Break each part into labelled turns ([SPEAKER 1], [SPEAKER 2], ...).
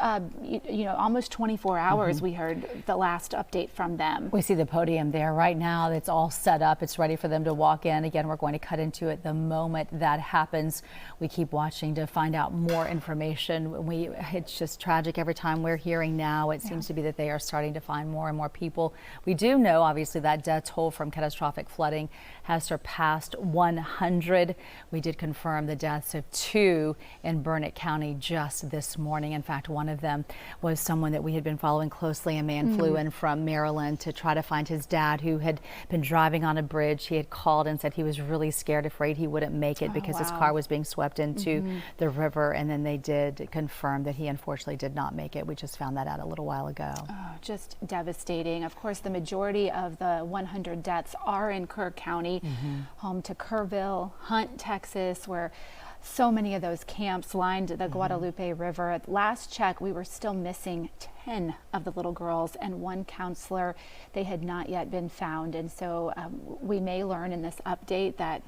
[SPEAKER 1] almost 24 hours. We heard the last update from them.
[SPEAKER 2] We see the podium there right now. It's all set up. It's ready for them to walk in. Again, we're going to cut into it the moment that happens. We keep watching to find out more information. It's just tragic every time we're hearing now. It seems to be that they are starting to find more and more people. We do know, obviously, that death toll from catastrophic flooding has surpassed 100. We did confirm the deaths of 2 in Burnett County just this morning. In fact, one of them was someone that we had been following closely. A man flew in from Maryland to try to find his dad, who had been driving on a bridge. He had called and said he was really scared, afraid he wouldn't make it because his car was being swept into the river. And then they did confirm that he unfortunately did not make it. We just found that out a little while ago.
[SPEAKER 1] Oh, just devastating. Of course, the majority of the 100 deaths are in Kerr County, home to Kerrville, Hunt, Texas, where so many of those camps lined the Guadalupe River. At last check, we were still missing 10 of the little girls and 1 counselor. They had not yet been found. And so we may learn in this update that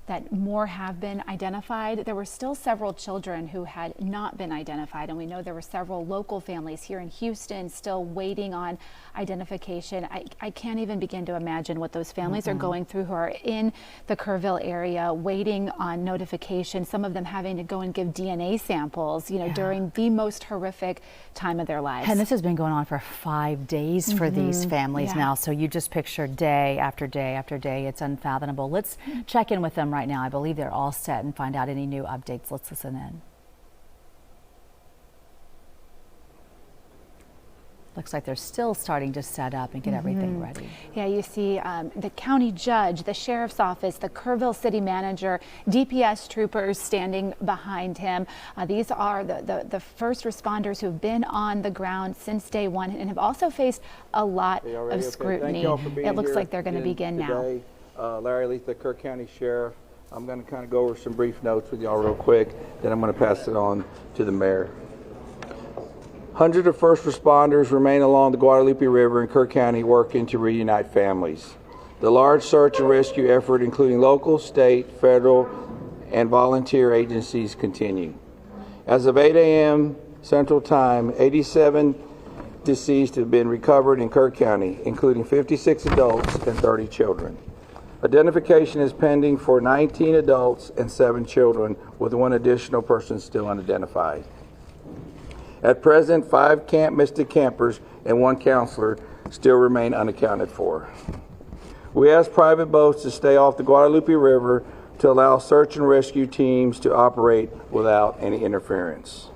[SPEAKER 1] that more have been identified. There were still several children who had not been identified, and we know there were several local families here in Houston still waiting on identification. I can't even begin to imagine what those families are going through who are in the Kerrville area waiting on notification, some of them having to go and give DNA samples, during the most horrific time of their lives.
[SPEAKER 2] And this has been going on for 5 days for these families now. So you just picture day after day after day. It's unfathomable. Let's check in with them right now. I believe they're all set and find out any new updates. Let's listen in. Looks like they're still starting to set up and get everything ready.
[SPEAKER 1] Yeah, you see the county judge, the sheriff's office, the Kerrville city manager, DPS troopers standing behind him. These are the first responders who've been on the ground since day one and have also faced a lot of scrutiny. It looks like they're going to begin
[SPEAKER 3] today. Now. Larry Leith, the Kerr County Sheriff. I'm going to kind of go over some brief notes with y'all real quick, then I'm going to pass it on to the mayor. Hundreds of first responders remain along the Guadalupe River in Kerr County working to reunite families. The large search and rescue effort, including local, state, federal, and volunteer agencies, continue. As of 8 a.m. Central Time, 87 deceased have been recovered in Kerr County, including 56 adults and 30 children. Identification is pending for 19 adults and 7 children, with 1 additional person still unidentified. At present, 5 Camp Mystic campers and 1 counselor still remain unaccounted for. We ask private boats to stay off the Guadalupe River to allow search and rescue teams to operate without any interference.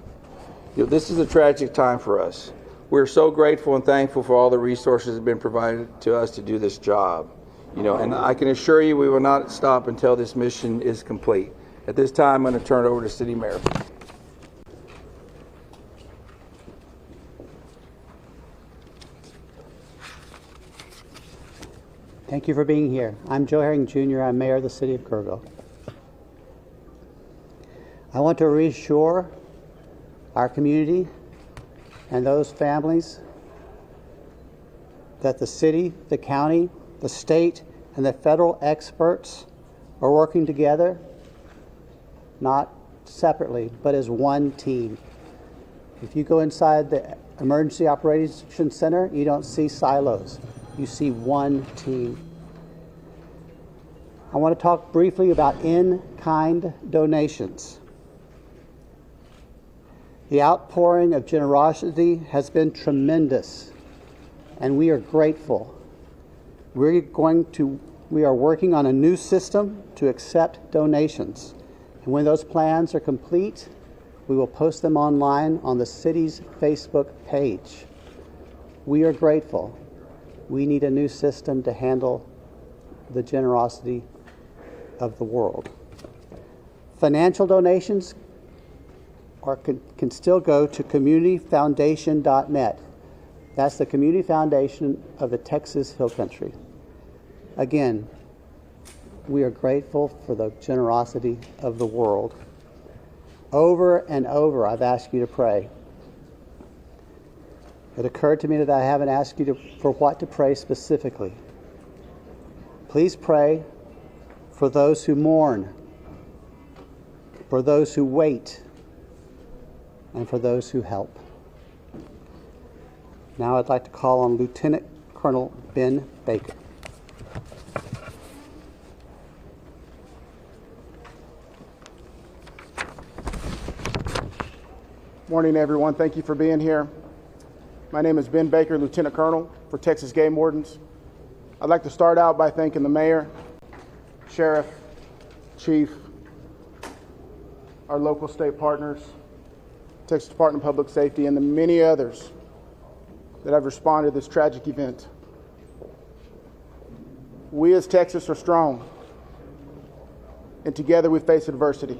[SPEAKER 3] This is a tragic time for us. We're so grateful and thankful for all the resources that have been provided to us to do this job. And I can assure you we will not stop until this mission is complete. At this time, I'm going to turn it over to City Mayor.
[SPEAKER 4] Thank you for being here. I'm Joe Herring Jr. I'm Mayor of the City of Kerrville. I want to reassure our community and those families that the city, the county, the state, and the federal experts are working together, not separately, but as one team. If you go inside the Emergency Operations Center, you don't see silos. You see one team. I want to talk briefly about in-kind donations. The outpouring of generosity has been tremendous, and we are grateful. We are working on a new system to accept donations. And when those plans are complete, we will post them online on the city's Facebook page. We are grateful. We need a new system to handle the generosity of the world. Financial donations can still go to communityfoundation.net. That's the community foundation of the Texas Hill Country. Again, we are grateful for the generosity of the world. Over and over, I've asked you to pray. It occurred to me that I haven't asked you for what to pray specifically. Please pray for those who mourn, for those who wait, and for those who help. Now I'd like to call on Lieutenant Colonel Ben Baker.
[SPEAKER 5] Morning, everyone. Thank you for being here. My name is Ben Baker, Lieutenant Colonel for Texas Game Wardens. I'd like to start out by thanking the Mayor, Sheriff, Chief, our local state partners, Texas Department of Public Safety, and the many others that have responded to this tragic event. We as Texas are strong, and together we face adversity.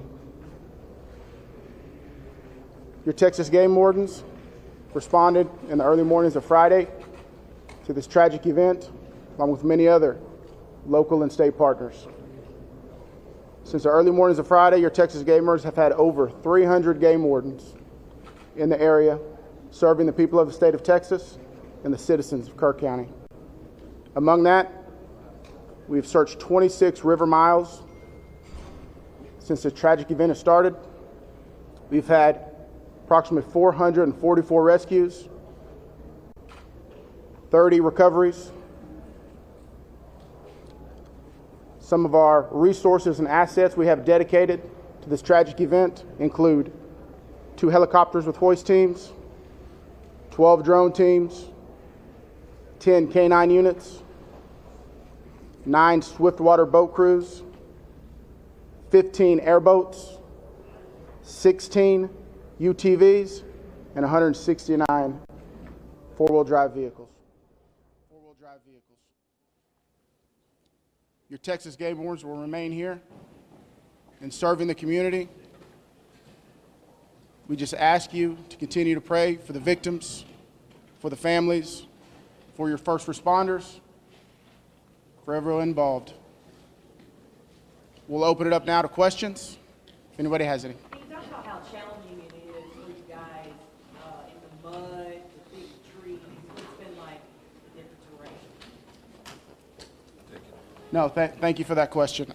[SPEAKER 5] Your Texas Game Wardens responded in the early mornings of Friday to this tragic event, along with many other local and state partners. Since the early mornings of Friday, your Texas Game Wardens have had over 300 game wardens in the area, serving the people of the state of Texas and the citizens of Kerr County. Among that, we've searched 26 river miles since the tragic event has started. We've had approximately 444 rescues, 30 recoveries. Some of our resources and assets we have dedicated to this tragic event include 2 helicopters with hoist teams, 12 drone teams, 10 K-9 units, 9 swiftwater boat crews, 15 airboats, 16 UTVs, and 169 four-wheel drive vehicles. Your Texas Game Wardens will remain here and serving the community. We just ask you to continue to pray for the victims, for the families, for your first responders, for everyone involved. We'll open it up now to questions, if anybody has any.
[SPEAKER 6] Can you talk about how challenging it is for you guys in the mud, the big trees? What's been like the different terrain?
[SPEAKER 5] No, thank you for that question.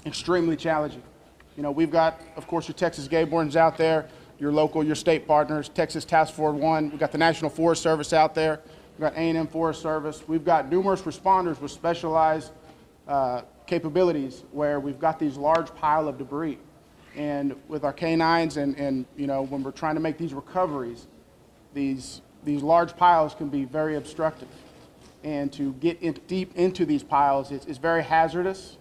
[SPEAKER 5] Extremely challenging. You know, we've got, of course, your Texas Game Wardens out there, your local, your state partners, Texas Task Force 1. We've got the National Forest Service out there. We've got A&M Forest Service. We've got numerous responders with specialized capabilities where we've got these large pile of debris. And with our K-9s and you know, when we're trying to make these recoveries, these large piles can be very obstructive. And to get deep into these piles is very hazardous.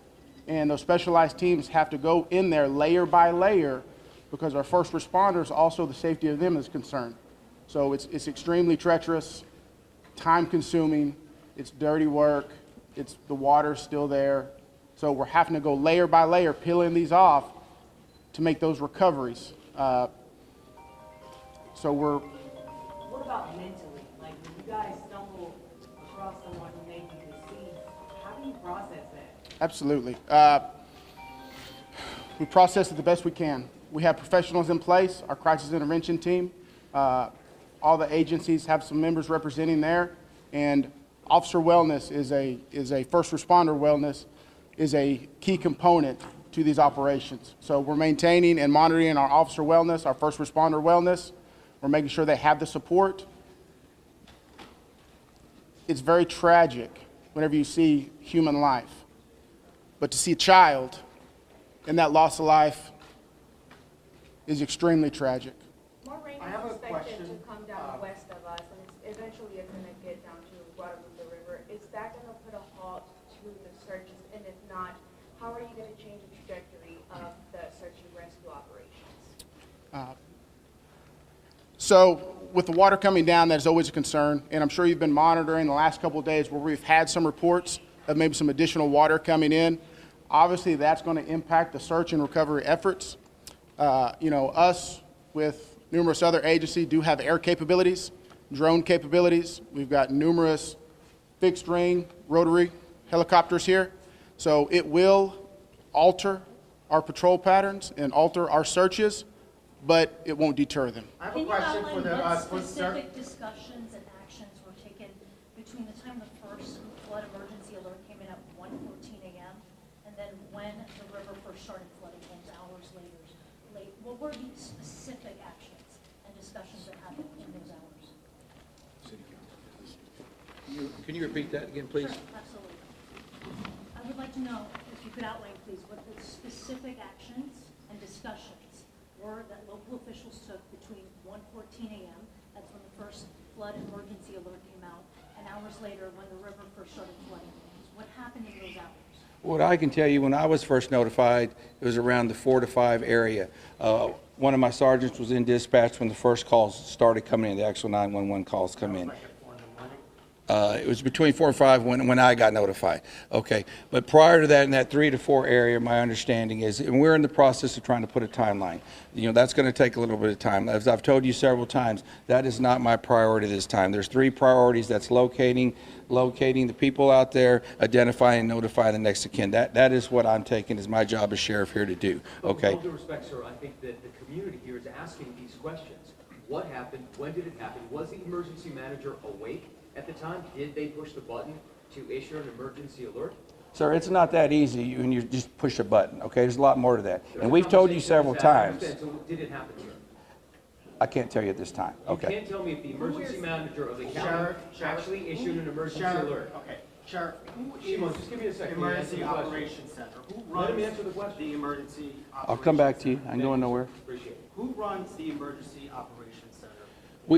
[SPEAKER 5] And those specialized teams have to go in there layer by layer because our first responders, also the safety of them is concerned. So it's extremely treacherous, time consuming, it's dirty work, the water's still there. So we're having to go layer by layer, peeling these off to make those recoveries.
[SPEAKER 6] What about mentally? Like when you guys stumble across someone who may be deceased, how do you process that?
[SPEAKER 5] Absolutely. We process it the best we can. We have professionals in place, our crisis intervention team. All the agencies have some members representing there, and officer wellness is a first responder wellness is a key component to these operations. So we're maintaining and monitoring our officer wellness, our first responder wellness. We're making sure they have the support. It's very tragic whenever you see human life, but to see a child and that loss of life is extremely tragic.
[SPEAKER 7] More rain is expected to come down west of us, and eventually it's going to get down to Guadalupe River. Is that going to put a halt to the searches? And if not, how are you going to change the trajectory of the search and rescue operations?
[SPEAKER 5] So with the water coming down, that is always a concern, and I'm sure you've been monitoring the last couple of days where we've had some reports of maybe some additional water coming in. Obviously, that's going to impact the search and recovery efforts. You know, us with numerous other agencies do have air capabilities, drone capabilities. We've got numerous fixed wing, rotary helicopters here. So it will alter our patrol patterns and alter our searches, but it won't deter them.
[SPEAKER 8] I have a question for the for specific discussions and actions were taken between the time the first flood emergency alert came in at 1:14 a.m. and then when the river first started flooding hours later. What were the specific actions and discussions that happened in those hours?
[SPEAKER 3] Can you repeat that again, please?
[SPEAKER 8] Sure, absolutely. I would like to know if you could outline, please, what the specific actions and discussions were that local officials took between 1:14 a.m., that's when the first flood emergency alert came out, and hours later when the river first started flooding. What happened in those hours?
[SPEAKER 3] What I can tell you, when I was first notified, it was around the 4 to 5 area. One of my sergeants was in dispatch when the first calls started coming in, the actual 911 calls come in. It was between 4 and 5 when I got notified. Okay, but prior to that, in that 3 to 4 area, my understanding is, and we're in the process of trying to put a timeline. You know, that's going to take a little bit of time. As I've told you several times, that is not my priority this time. There's 3 priorities. That's locating the people out there, identifying and notifying the next of kin. That is what I'm taking as my job as sheriff here to do. Okay.
[SPEAKER 9] With all due respect, sir, I think that the community here is asking these questions. What happened? When did it happen? Was the emergency manager awake at the time? Did they push the button to issue an emergency alert?
[SPEAKER 3] Sir, it's not that easy when you just push a button, okay? There's a lot more to that. And we've told you several times.
[SPEAKER 9] So did it happen, sir?
[SPEAKER 3] I can't tell you at this time,
[SPEAKER 9] You
[SPEAKER 3] okay?
[SPEAKER 9] can't tell me if the emergency manager of the county actually issued an emergency alert.
[SPEAKER 10] Okay, Sheriff, who
[SPEAKER 9] Shimon,
[SPEAKER 10] is
[SPEAKER 9] just give me a second.
[SPEAKER 10] Emergency
[SPEAKER 9] Answer the question.
[SPEAKER 10] Operations Center? Who
[SPEAKER 9] Let him
[SPEAKER 10] runs
[SPEAKER 9] answer the question.
[SPEAKER 10] the Emergency
[SPEAKER 3] I'll come back
[SPEAKER 10] Operations
[SPEAKER 3] to you.
[SPEAKER 10] Center?
[SPEAKER 3] I'm going nowhere.
[SPEAKER 9] Appreciate it.
[SPEAKER 10] Who runs the Emergency Operations Center?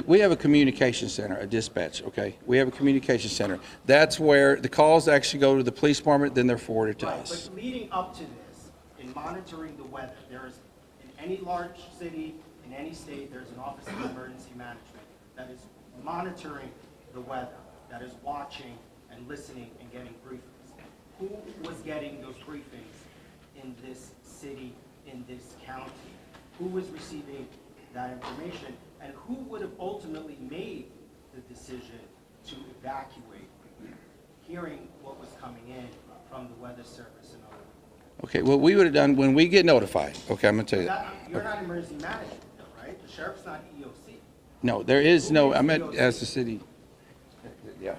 [SPEAKER 3] We have a communication center, a dispatch, okay? We have a communication center. That's where the calls actually go to the police department, then they're forwarded to
[SPEAKER 10] Right,
[SPEAKER 3] us.
[SPEAKER 10] but leading up to this, in monitoring the weather, there is, in any large city, in any state, there's an Office of Emergency Management that is monitoring the weather, that is watching and listening and getting briefings. Who was getting those briefings in this city, in this county? Who was receiving that information? And who would have ultimately made the decision to evacuate, hearing what was coming in from the Weather Service and other?
[SPEAKER 3] Okay, what we would have done when we get notified, okay, I'm gonna tell you.
[SPEAKER 10] You're not emergency management, though, right? The sheriff's not EOC.
[SPEAKER 3] No, there is no, I meant as the city. Yeah,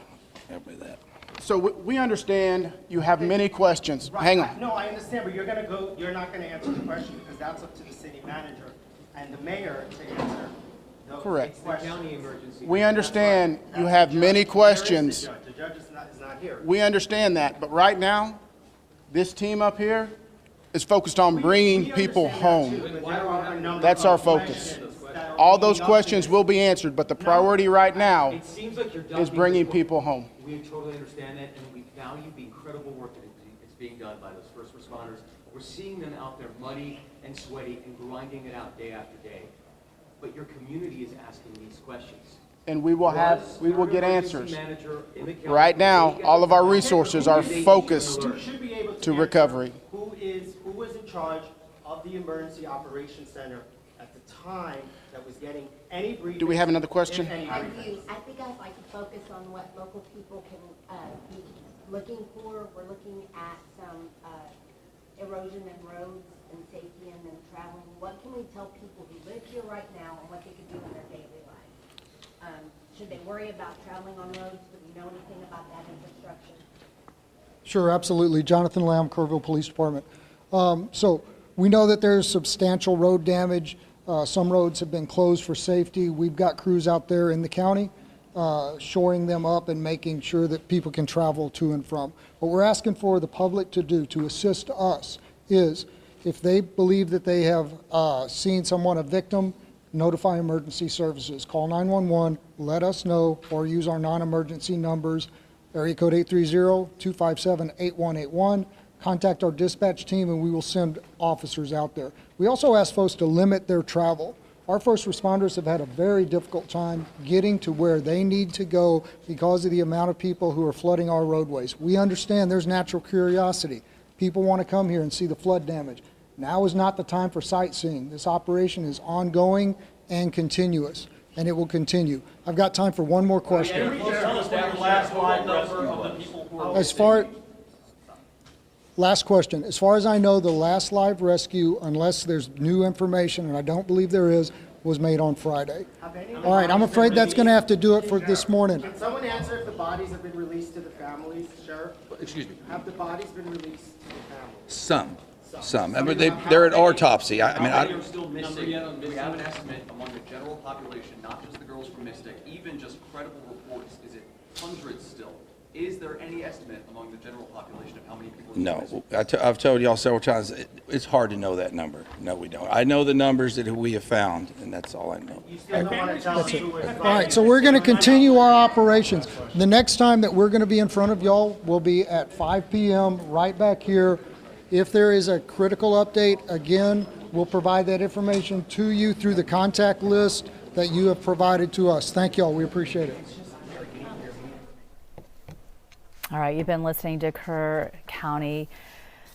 [SPEAKER 3] help me with that.
[SPEAKER 5] So we understand you have many questions.
[SPEAKER 10] Right.
[SPEAKER 5] Hang on.
[SPEAKER 10] No, I understand, but you're not gonna answer the question because that's up to the city manager and the mayor to answer those
[SPEAKER 5] Correct.
[SPEAKER 10] questions.
[SPEAKER 9] County emergency.
[SPEAKER 5] We understand you have
[SPEAKER 10] That's the
[SPEAKER 5] many
[SPEAKER 10] judge. Where is the
[SPEAKER 5] questions.
[SPEAKER 10] judge? The judge is not here.
[SPEAKER 5] We understand that, but right now, this team up here is focused on bringing
[SPEAKER 10] We
[SPEAKER 5] people
[SPEAKER 10] understand that
[SPEAKER 5] home.
[SPEAKER 10] too, but there are a number
[SPEAKER 5] That's
[SPEAKER 10] of
[SPEAKER 5] our focus.
[SPEAKER 10] questions that are
[SPEAKER 5] All those
[SPEAKER 10] leading up to
[SPEAKER 5] questions
[SPEAKER 10] this.
[SPEAKER 5] will be answered, but the priority right now
[SPEAKER 9] It seems like you're
[SPEAKER 5] is bringing people home.
[SPEAKER 9] We totally understand that, and we value the incredible work that is being done by those first responders. We're seeing them out there muddy and sweaty and grinding it out day after day. But your community is asking these questions.
[SPEAKER 5] And we will get answers.
[SPEAKER 9] Right
[SPEAKER 5] Right now, all of our resources are focused
[SPEAKER 10] You should be able
[SPEAKER 5] to
[SPEAKER 10] answer
[SPEAKER 5] recovery.
[SPEAKER 10] Who was in charge of the Emergency Operations Center at the time that was getting any briefings?
[SPEAKER 5] Do we have another question?
[SPEAKER 10] if any
[SPEAKER 11] I
[SPEAKER 10] briefings?
[SPEAKER 11] do. I think I'd like to focus on what local people can be looking for. We're looking at some erosion in roads and safety in them traveling. What can we tell people who live here right now and what they could do in their daily life? Should they worry about traveling on roads? Do we know anything about that infrastructure?
[SPEAKER 12] Sure, absolutely. Jonathan Lamb, Kerrville Police Department. So we know that there's substantial road damage. Some roads have been closed for safety. We've got crews out there in the county shoring them up and making sure that people can travel to and from. What we're asking for the public to do to assist us is if they believe that they have seen someone, a victim, notify emergency services. Call 911, let us know, or use our non-emergency numbers, area code 830-257-8181. Contact our dispatch team and we will send officers out there. We also ask folks to limit their travel. Our first responders have had a very difficult time getting to where they need to go because of the amount of people who are flooding our roadways. We understand there's natural curiosity. People want to come here and see the flood damage. Now is not the time for sightseeing. This operation is ongoing and continuous, and it will continue. I've got time for one more question. Last question. As far as I know, the last live rescue, unless there's new information, and I don't believe there is, was made on Friday. All right, I'm afraid that's going to have to do it for this morning.
[SPEAKER 10] Can someone answer if the bodies have been released to the families, Sheriff?
[SPEAKER 3] Excuse me.
[SPEAKER 10] Have the bodies been released to the families?
[SPEAKER 3] Some. I mean, they're at autopsy. I mean,
[SPEAKER 13] How many are still missing? Do we have an estimate among the general population, not just the girls from Mystic, even just credible reports, is it hundreds still Is there any estimate among the general population of how many people?
[SPEAKER 3] No, I've told y'all several times, it's hard to know that number. No, we don't. I know the numbers that we have found, and that's all I know.
[SPEAKER 10] You still don't want to tell us who is.
[SPEAKER 12] All right, so we're going to continue our operations. The next time that we're going to be in front of y'all will be at 5 p.m. right back here. If there is a critical update, again, we'll provide that information to you through the contact list that you have provided to us. Thank y'all. We appreciate it.
[SPEAKER 2] All right, you've been listening to Kerr County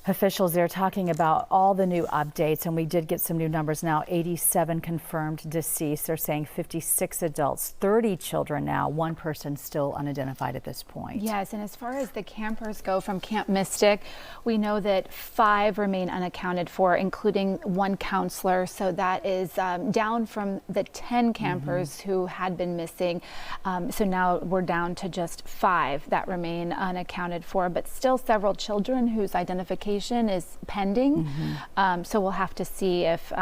[SPEAKER 2] officials. They're talking about all the new updates, and we did get some new numbers now. 87 confirmed deceased. They're saying 56 adults, 30 children now, one person still unidentified at this point.
[SPEAKER 1] Yes, and as far as the campers go from Camp Mystic, we know that 5 remain unaccounted for, including one counselor. So that is down from the 10 campers who had been missing. So now we're down to just 5 that remain unaccounted for, but still several children whose identification is pending. So we'll have to see if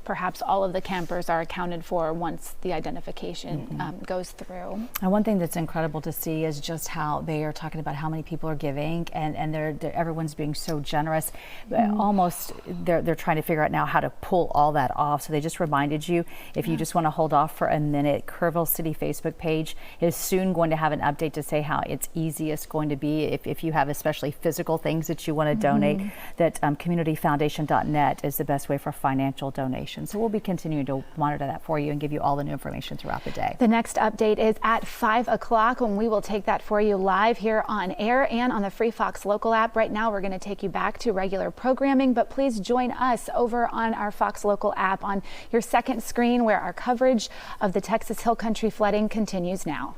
[SPEAKER 1] perhaps all of the campers are accounted for once the identification goes through.
[SPEAKER 2] And one thing that's incredible to see is just how they are talking about how many people are giving, and everyone's being so generous. Almost they're trying to figure out now how to pull all that off. So they just reminded you, if you just want to hold off for a minute, Kerrville City Facebook page is soon going to have an update to say how it's easiest going to be if you have especially physical things that you want to donate, that communityfoundation.net is the best way for financial donations. So we'll be continuing to monitor that for you and give you all the new information throughout the day.
[SPEAKER 1] The next update is at 5 o'clock, when we will take that for you live here on air and on the Free Fox Local app. Right now, we're going to take you back to regular programming, but please join us over on our Fox Local app on your second screen, where our coverage of the Texas Hill Country flooding continues now.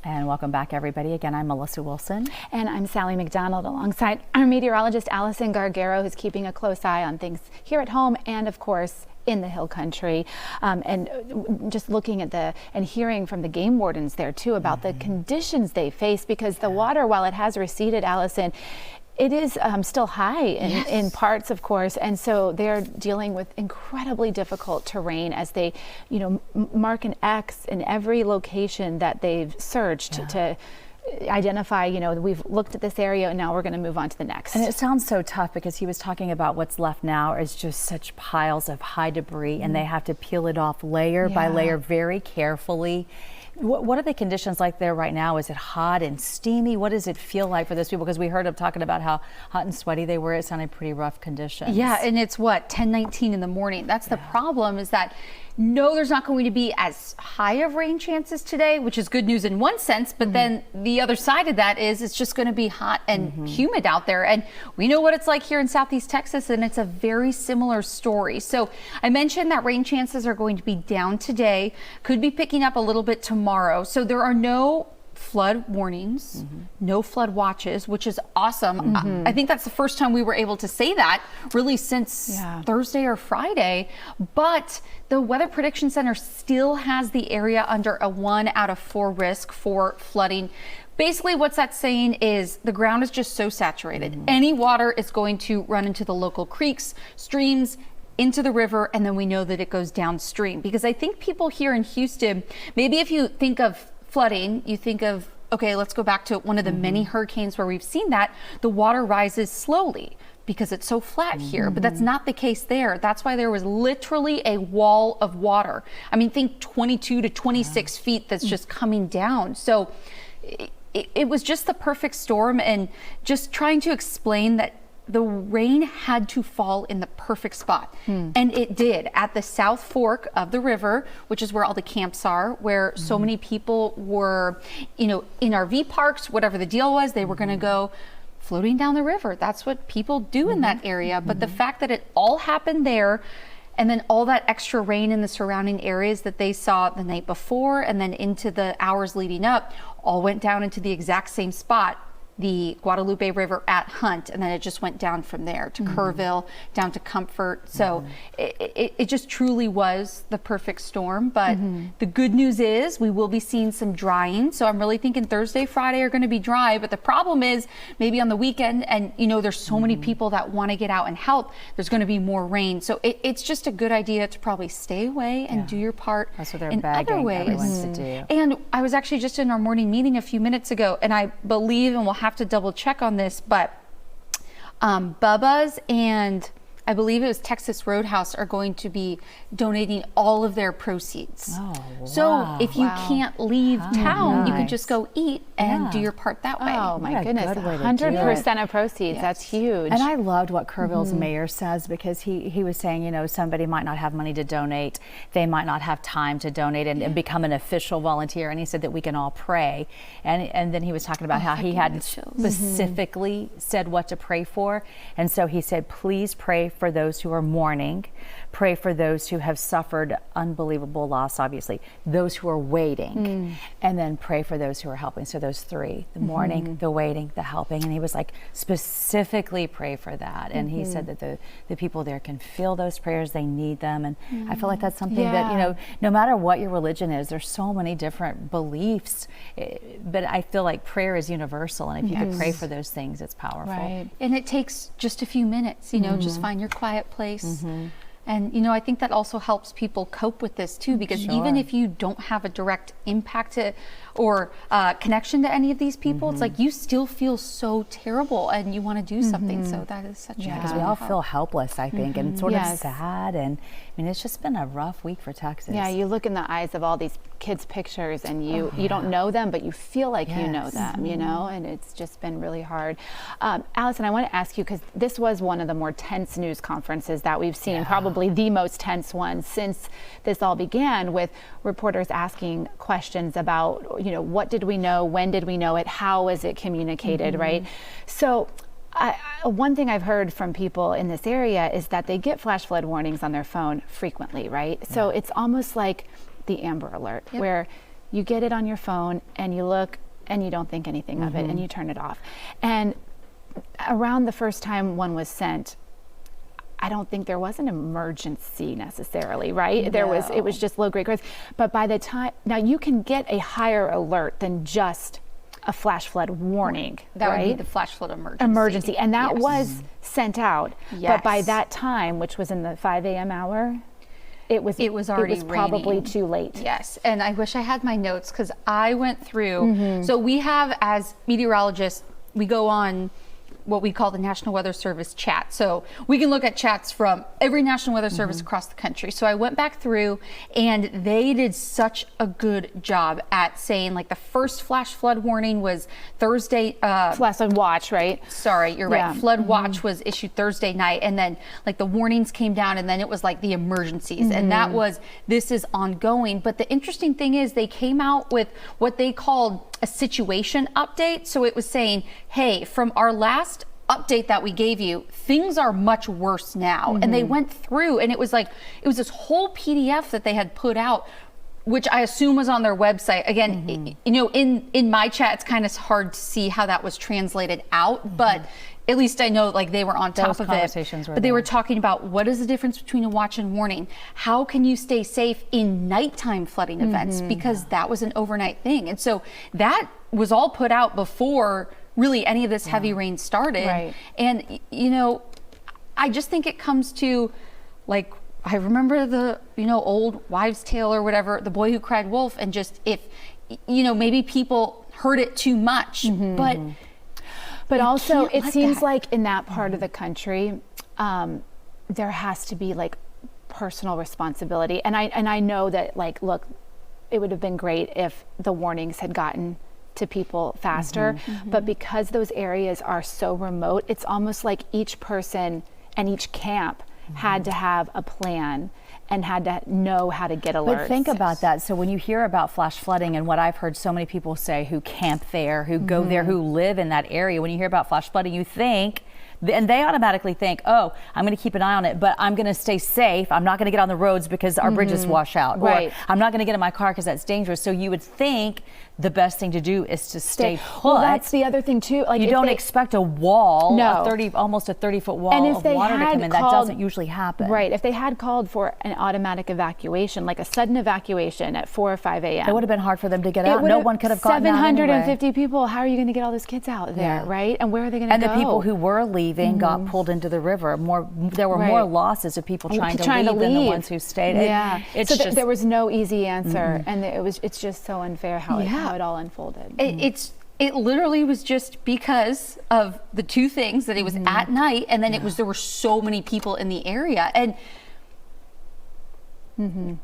[SPEAKER 2] And welcome back, everybody. Again, I'm Melissa Wilson.
[SPEAKER 1] And I'm Sally McDonald, alongside our meteorologist Allison Gargaro, who's keeping a close eye on things here at home and, of course, in the Hill Country. And just looking at and hearing from the game wardens there, too, about the conditions they face, because the water, while it has receded, Allison, it is still high in parts, of course, and so they're dealing with incredibly difficult terrain as they, mark an X in every location that they've searched to identify, we've looked at this area and now we're going to move on to the next.
[SPEAKER 2] And it sounds so tough, because he was talking about what's left now is just such piles of high debris, and they have to peel it off layer by layer very carefully. What are the conditions like there right now? Is it hot and steamy? What does it feel like for those people? Because we heard them talking about how hot and sweaty they were. It sounded pretty rough conditions.
[SPEAKER 14] Yeah, and it's 10:19 in the morning. That's the problem, is that no, there's not going to be as high of rain chances today, which is good news in one sense, but then the other side of that is it's just going to be hot and humid out there. And we know what it's like here in Southeast Texas, and it's a very similar story. So I mentioned that rain chances are going to be down today, could be picking up a little bit tomorrow. So there are no flood warnings, no flood watches, which is awesome. I think that's the first time we were able to say that really since Thursday or Friday. But the Weather Prediction Center still has the area under a 1 out of 4 risk for flooding. Basically, what's that saying is the ground is just so saturated. Any water is going to run into the local creeks, streams, into the river, and then we know that it goes downstream. Because I think people here in Houston, maybe if you think of flooding, you think of, okay, let's go back to one of the many hurricanes where we've seen that the water rises slowly because it's so flat here, but that's not the case there. That's why there was literally a wall of water. I mean, think 22 to 26 feet that's just coming down. So it was just the perfect storm, and just trying to explain that the rain had to fall in the perfect spot. And it did at the South Fork of the river, which is where all the camps are, where so many people were, in RV parks, whatever the deal was, they were going to go floating down the river. That's what people do in that area. But the fact that it all happened there, and then all that extra rain in the surrounding areas that they saw the night before and then into the hours leading up, all went down into the exact same spot. the Guadalupe River at Hunt, and then it just went down from there to Kerrville, down to Comfort. So it just truly was the perfect storm. But the good news is we will be seeing some drying. So I'm really thinking Thursday, Friday are going to be dry. But the problem is maybe on the weekend, and there's so many people that want to get out and help, there's going to be more rain. So it's just a good idea to probably stay away and do your part.
[SPEAKER 2] That's what they're
[SPEAKER 14] in other
[SPEAKER 2] begging
[SPEAKER 14] ways.
[SPEAKER 2] everyone to do.
[SPEAKER 14] And I was actually just in our morning meeting a few minutes ago, and I believe, and we'll have to double check on this, but Bubba's and I believe it was Texas Roadhouse are going to be donating all of their proceeds.
[SPEAKER 2] Oh,
[SPEAKER 14] so
[SPEAKER 2] wow.
[SPEAKER 14] if you can't leave town, you can
[SPEAKER 2] nice.
[SPEAKER 14] just go eat and do your part that way.
[SPEAKER 1] Oh my
[SPEAKER 2] What a
[SPEAKER 1] goodness,
[SPEAKER 2] good way to do
[SPEAKER 1] 100% of proceeds. That's huge.
[SPEAKER 2] And I loved what Kerrville's mayor says, because he was saying, somebody might not have money to donate, they might not have time to donate and become an official volunteer. And he said that we can all pray. And then he was talking about how he hadn't specifically said what to pray for. And so he said, please pray for those who are mourning, pray for those who have suffered unbelievable loss, obviously, those who are waiting, and then pray for those who are helping. So those three, the mourning, the waiting, the helping. And he was like, specifically pray for that. And he said that the people there can feel those prayers, they need them. And I feel like that's something that, no matter what your religion is, there's so many different beliefs, but I feel like prayer is universal. And if you could pray for those things, it's powerful.
[SPEAKER 1] Right.
[SPEAKER 14] And it takes just a few minutes, just find your quiet place. And, I think that also helps people cope with this too, because even if you don't have a direct impact to, or connection to any of these people, it's like you still feel so terrible and you want to do something. So that is such a
[SPEAKER 2] Because we all feel helpless, I think, and sort of sad. And I mean, it's just been a rough week for Texas.
[SPEAKER 1] Yeah, you look in the eyes of all these kids' pictures and you don't know them, but you feel like you know them, and it's just been really hard. Allison, I want to ask you, because this was one of the more tense news conferences that we've seen, probably the most tense one since this all began, with reporters asking questions about, what did we know, when did we know it, how was it communicated, right? So one thing I've heard from people in this area is that they get flash flood warnings on their phone frequently, right? So it's almost like the Amber Alert, where you get it on your phone and you look and you don't think anything of it and you turn it off. And around the first time one was sent, I don't think there was an emergency necessarily, right?
[SPEAKER 14] No.
[SPEAKER 1] It was just low grade. But by the time, now you can get a higher alert than just a flash flood warning,
[SPEAKER 14] that
[SPEAKER 1] right?
[SPEAKER 14] would be the flash flood emergency.
[SPEAKER 1] And that was sent out. But by that time, which was in the 5 a.m. hour, it was
[SPEAKER 14] already
[SPEAKER 1] probably
[SPEAKER 14] raining.
[SPEAKER 1] too late.
[SPEAKER 14] Yes, and I wish I had my notes, because I went through. So we have, as meteorologists, we go on what we call the National Weather Service chat. So we can look at chats from every National Weather Service across the country. So I went back through, and they did such a good job at saying, like, the first flash flood warning was Thursday.
[SPEAKER 1] Flash flood watch, right?
[SPEAKER 14] Sorry, you're right. Flood watch was issued Thursday night, and then like the warnings came down, and then it was like the emergencies, and that was, this is ongoing. But the interesting thing is they came out with what they called a situation update. So it was saying, hey, from our last update that we gave you, things are much worse now. And they went through, and it was this whole PDF that they had put out, which I assume was on their website. Again, in my chat, it's kind of hard to see how that was translated out, but at least I know, like, they were on top of it. But they were talking about, what is the difference between a watch and warning? How can you stay safe in nighttime flooding events? Because that was an overnight thing. And so that was all put out before really any of this heavy rain started.
[SPEAKER 1] Right.
[SPEAKER 14] And, I just think it comes to, like, I remember the, old wives' tale or whatever, the boy who cried wolf, and just if, maybe people heard it too much, but also it seems like in that part of the country, there has to be like personal responsibility. And I know that, like, look, it would have been great if the warnings had gotten to people faster, but because those areas are so remote, it's almost like each person and each camp had to have a plan and had to know how to get alerts.
[SPEAKER 2] But think about that. So when you hear about flash flooding, and what I've heard so many people say who camp there, who go there, who live in that area, when you hear about flash flooding, you think, and they automatically think, oh, I'm going to keep an eye on it, but I'm going to stay safe. I'm not going to get on the roads because our bridges wash out.
[SPEAKER 1] Right.
[SPEAKER 2] Or I'm not going to get in my car because that's dangerous. So you would think the best thing to do is to stay put.
[SPEAKER 1] Well, that's the other thing too. Like
[SPEAKER 2] you don't expect a wall, almost a 30-foot wall
[SPEAKER 1] and if
[SPEAKER 2] of
[SPEAKER 1] they
[SPEAKER 2] water to
[SPEAKER 1] had
[SPEAKER 2] come in.
[SPEAKER 1] Called,
[SPEAKER 2] that doesn't usually happen.
[SPEAKER 1] Right. If they had called for an automatic evacuation, like a sudden evacuation at 4 or 5 a.m.,
[SPEAKER 2] it would have been hard for them to get out. No one could have gotten out anyway.
[SPEAKER 1] 750 people. How are you going to get all those kids out there, right? And where are they going to go?
[SPEAKER 2] And the people who were leaving got pulled into the river. There were more losses of people trying to leave than the ones who stayed.
[SPEAKER 1] Yeah.
[SPEAKER 2] It's
[SPEAKER 1] so there was no easy answer, and it's just so unfair how it all unfolded.
[SPEAKER 14] It literally was just because of the two things, that it was at night, and then there were so many people in the area, and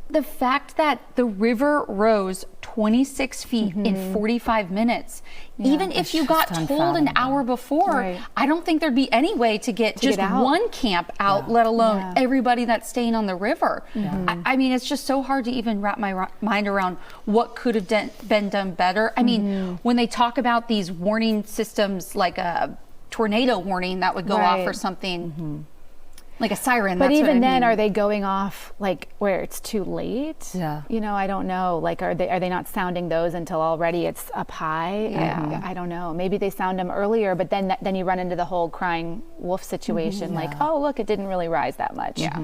[SPEAKER 14] the fact that the river rose 26 feet in 45 minutes, even if you got told an hour before, I don't think there'd be any way to get just one camp out, let alone everybody that's staying on the river. I mean, it's just so hard to even wrap my mind around what could have been done better. I mean, when they talk about these warning systems, like a tornado warning that would go off or something, like a siren.
[SPEAKER 1] But
[SPEAKER 14] that's
[SPEAKER 1] even
[SPEAKER 14] what I
[SPEAKER 1] then,
[SPEAKER 14] mean.
[SPEAKER 1] are they going off like where it's too late?
[SPEAKER 2] Yeah.
[SPEAKER 1] You know, I don't know. Like, are they not sounding those until already it's up high?
[SPEAKER 14] Yeah.
[SPEAKER 1] I don't know. Maybe they sound them earlier, but then you run into the whole crying wolf situation. Like, oh, look, it didn't really rise that much.
[SPEAKER 14] Yeah.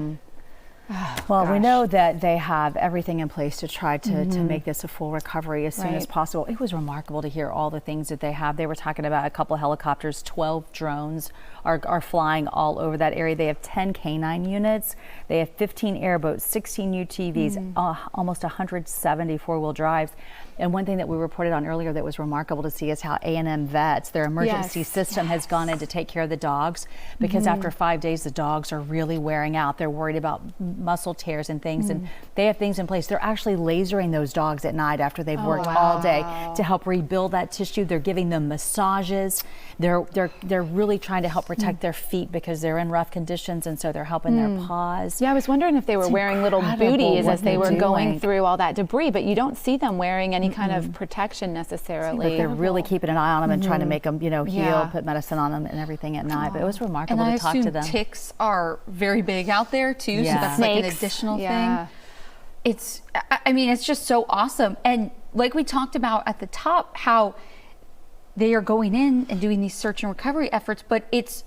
[SPEAKER 2] Well, we know that they have everything in place to try to make this a full recovery as soon as possible. It was remarkable to hear all the things that they have. They were talking about a couple of helicopters, 12 drones are flying all over that area. They have 10 canine units. They have 15 airboats, 16 UTVs, almost 170 four-wheel drives. And one thing that we reported on earlier that was remarkable to see is how A&M Vets, their emergency system, has gone in to take care of the dogs, because after 5 days, the dogs are really wearing out. They're worried about muscle tears and things, and they have things in place. They're actually lasering those dogs at night after they've worked all day to help rebuild that tissue. They're giving them massages. They're really trying to help protect their feet because they're in rough conditions, and so they're helping their paws.
[SPEAKER 1] Yeah, I was wondering if they were wearing little booties as they were going through all that debris, but you don't see them wearing any kind of protection necessarily.
[SPEAKER 2] But they're really keeping an eye on them and trying to make them, heal, put medicine on them and everything at night. But it was remarkable to talk to them.
[SPEAKER 14] And I assume ticks are very big out there too, so that's like an additional thing. I mean, it's just so awesome. And like we talked about at the top, how they are going in and doing these search and recovery efforts, but it's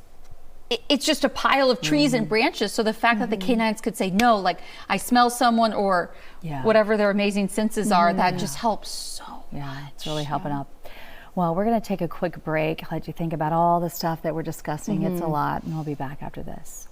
[SPEAKER 14] just a pile of trees and branches. So the fact that the canines could say, no, like I smell someone, or whatever their amazing senses are, that just helps so much.
[SPEAKER 2] Yeah, it's really helping out. Well, we're going to take a quick break, let you think about all the stuff that we're discussing. It's a lot, and we'll be back after this.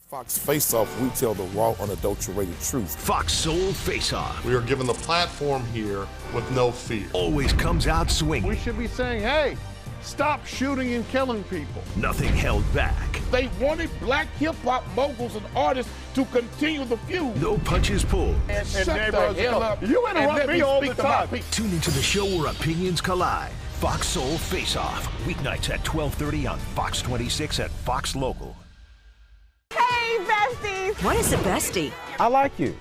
[SPEAKER 15] Fox Face Off, we tell the raw, unadulterated truth.
[SPEAKER 16] Fox Soul Face Off.
[SPEAKER 17] We are given the platform here with no fear.
[SPEAKER 16] Always comes out swinging.
[SPEAKER 17] We should be saying, hey, stop shooting and killing people.
[SPEAKER 16] Nothing held back.
[SPEAKER 17] They wanted black hip-hop moguls and artists to continue the feud.
[SPEAKER 16] No punches pulled.
[SPEAKER 17] And shut the hell up. You interrupt me all the time.
[SPEAKER 16] Tune into the show where opinions collide. Fox Soul Face Off. Weeknights at 12:30 on Fox 26 at Fox Local.
[SPEAKER 18] Hey, besties!
[SPEAKER 19] What is a bestie?
[SPEAKER 17] I like you.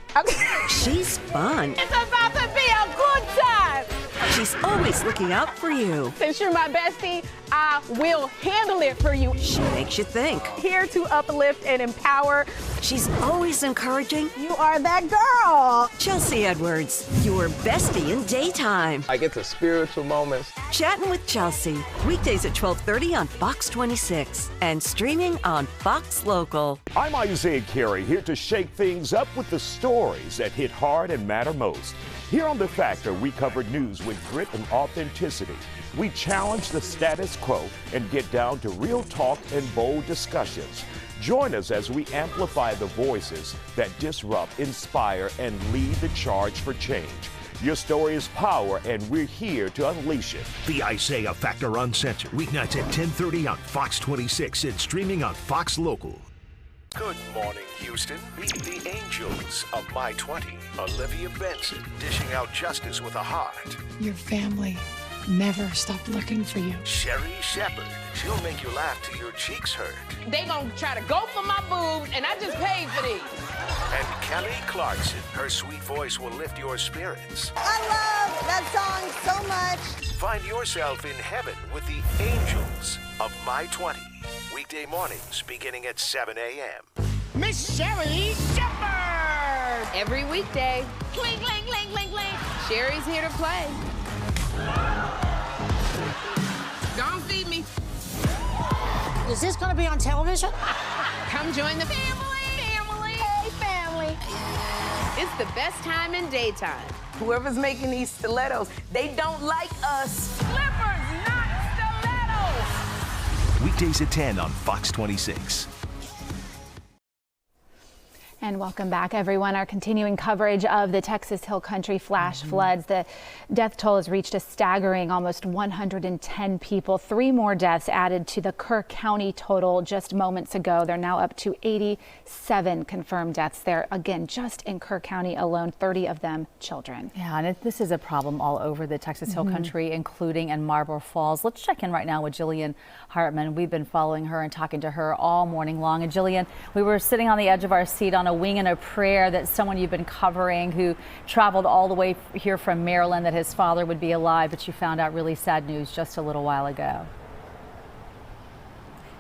[SPEAKER 19] She's fun.
[SPEAKER 18] It's about to be a good time!
[SPEAKER 19] She's always looking out for you.
[SPEAKER 18] Since you're my bestie, I will handle it for you.
[SPEAKER 19] She makes you think.
[SPEAKER 18] Here to uplift and empower.
[SPEAKER 19] She's always encouraging.
[SPEAKER 18] You are that girl.
[SPEAKER 19] Chelsea Edwards, your bestie in daytime.
[SPEAKER 20] I get the spiritual moments.
[SPEAKER 19] Chatting with Chelsea, weekdays at 12:30 on Fox 26 and streaming on Fox Local.
[SPEAKER 21] I'm Isaiah Carey, here to shake things up with the stories that hit hard and matter most. Here on The Factor, we cover news with grit and authenticity. We challenge the status quo and get down to real talk and bold discussions. Join us as we amplify the voices that disrupt, inspire, and lead the charge for change. Your story is power, and we're here to unleash it.
[SPEAKER 16] The Isaiah Factor Uncensored, weeknights at 10:30 on Fox 26 and streaming on Fox Local.
[SPEAKER 22] Good morning, Houston. Meet the angels of My 20. Olivia Benson, dishing out justice with a heart.
[SPEAKER 23] Your family never stopped looking for you.
[SPEAKER 22] Sherry Shepherd, she'll make you laugh till your cheeks hurt.
[SPEAKER 18] They gonna try to go for my boobs, and I just paid for these.
[SPEAKER 22] And Kelly Clarkson, her sweet voice will lift your spirits.
[SPEAKER 24] I love that song so much.
[SPEAKER 22] Find yourself in heaven with the angels of My 20. Weekday mornings beginning at 7 a.m.
[SPEAKER 18] Miss Sherry Shepherd! Every weekday. Clink, clink, clink, clink, clink. Sherry's here to play. Don't feed me.
[SPEAKER 23] Is this going to be on television?
[SPEAKER 18] Come join the family. Family. Hey, family. It's the best time in daytime.
[SPEAKER 4] Whoever's making these stilettos, they don't like us.
[SPEAKER 18] Slippers, not stilettos.
[SPEAKER 16] Weekdays at 10 on Fox 26.
[SPEAKER 1] And welcome back, everyone. Our continuing coverage of the Texas Hill Country flash floods. The death toll has reached a staggering almost 110 people. 3 more deaths added to the Kerr County total just moments ago. They're now up to 87 confirmed deaths there. Again, just in Kerr County alone, 30 of them children.
[SPEAKER 2] Yeah, and this is a problem all over the Texas Hill Country, including in Marble Falls. Let's check in right now with Jillian Hartman. We've been following her and talking to her all morning long. And Jillian, we were sitting on the edge of our seat on a wing and a prayer that someone you've been covering who traveled all the way here from Maryland, that his father would be alive, but you found out really sad news just a little while ago.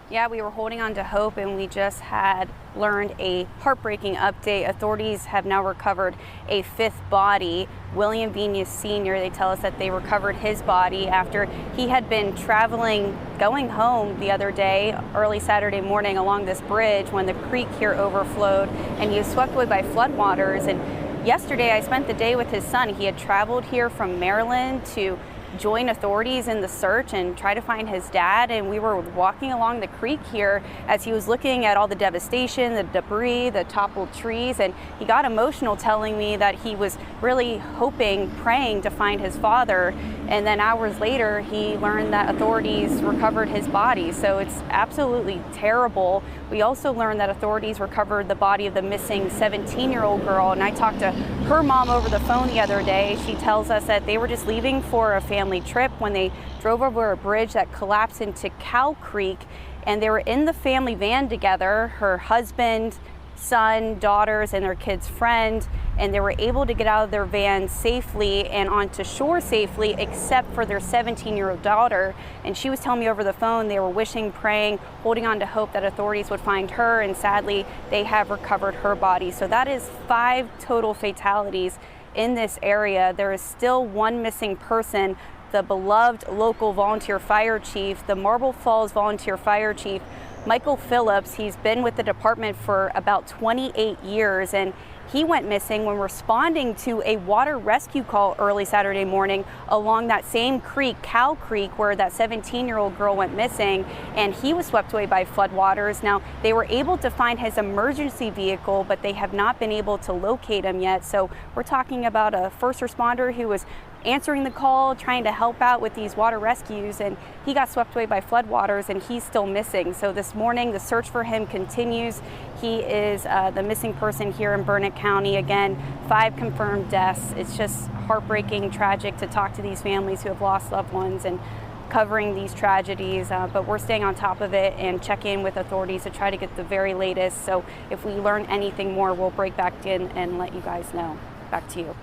[SPEAKER 6] Yeah, we were holding on to hope, and we just had learned a heartbreaking update. Authorities have now recovered a 5th body. William Venus Sr., they tell us that they recovered his body after he had been traveling, going home the other day, early Saturday morning along this bridge when the creek here overflowed, and he was swept away by floodwaters. And yesterday I spent the day with his son. He had traveled here from Maryland to join authorities in the search and try to find his dad, and we were walking along the creek here as he was looking at all the devastation, the debris, the toppled trees, and he got emotional telling me that he was really hoping, praying to find his father. And then hours later he learned that authorities recovered his body. So it's absolutely terrible. We also learned that authorities recovered the body of the missing 17-year-old girl, and I talked to her mom over the phone the other day. She tells us that they were just leaving for a family trip when they drove over a bridge that collapsed into Cow Creek, and they were in the family van together, her husband, son, daughters, and their kid's friend, and they were able to get out of their van safely and onto shore safely, except for their 17-year-old daughter. And she was telling me over the phone they were wishing, praying, holding on to hope that authorities would find her, and sadly they have recovered her body. So that is 5 total fatalities in this area. There is still 1 missing person. The beloved local volunteer fire chief, the Marble Falls volunteer fire chief, Michael Phillips, he's been with the department for about 28 years, and he went missing when responding to a water rescue call early Saturday morning along that same creek, Cow Creek, where that 17-year-old girl went missing, and he was swept away by floodwaters. Now, they were able to find his emergency vehicle, but they have not been able to locate him yet. So we're talking about a first responder who was answering the call, trying to help out with these water rescues, and he got swept away by floodwaters, and he's still missing. So this morning, the search for him continues. He is the missing person here in Burnett County. Again, 5 confirmed deaths. It's just heartbreaking, tragic to talk to these families who have lost loved ones and covering these tragedies, but we're staying on top of it and check in with authorities to try to get the very latest. So if we learn anything more, we'll break back in and let you guys know. Back to you.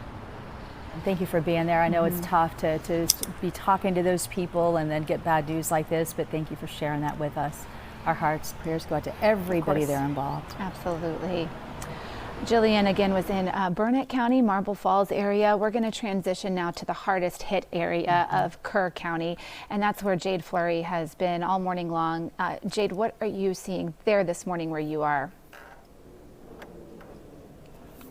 [SPEAKER 2] Thank you for being there. I know it's tough to be talking to those people and then get bad news like this, but thank you for sharing that with us. Our hearts, prayers go out to everybody there involved.
[SPEAKER 1] Absolutely. Jillian again was in Burnett County, Marble Falls area. We're going to transition now to the hardest hit area of Kerr County, and that's where Jade Fleury has been all morning long. Jade, what are you seeing there this morning where you are?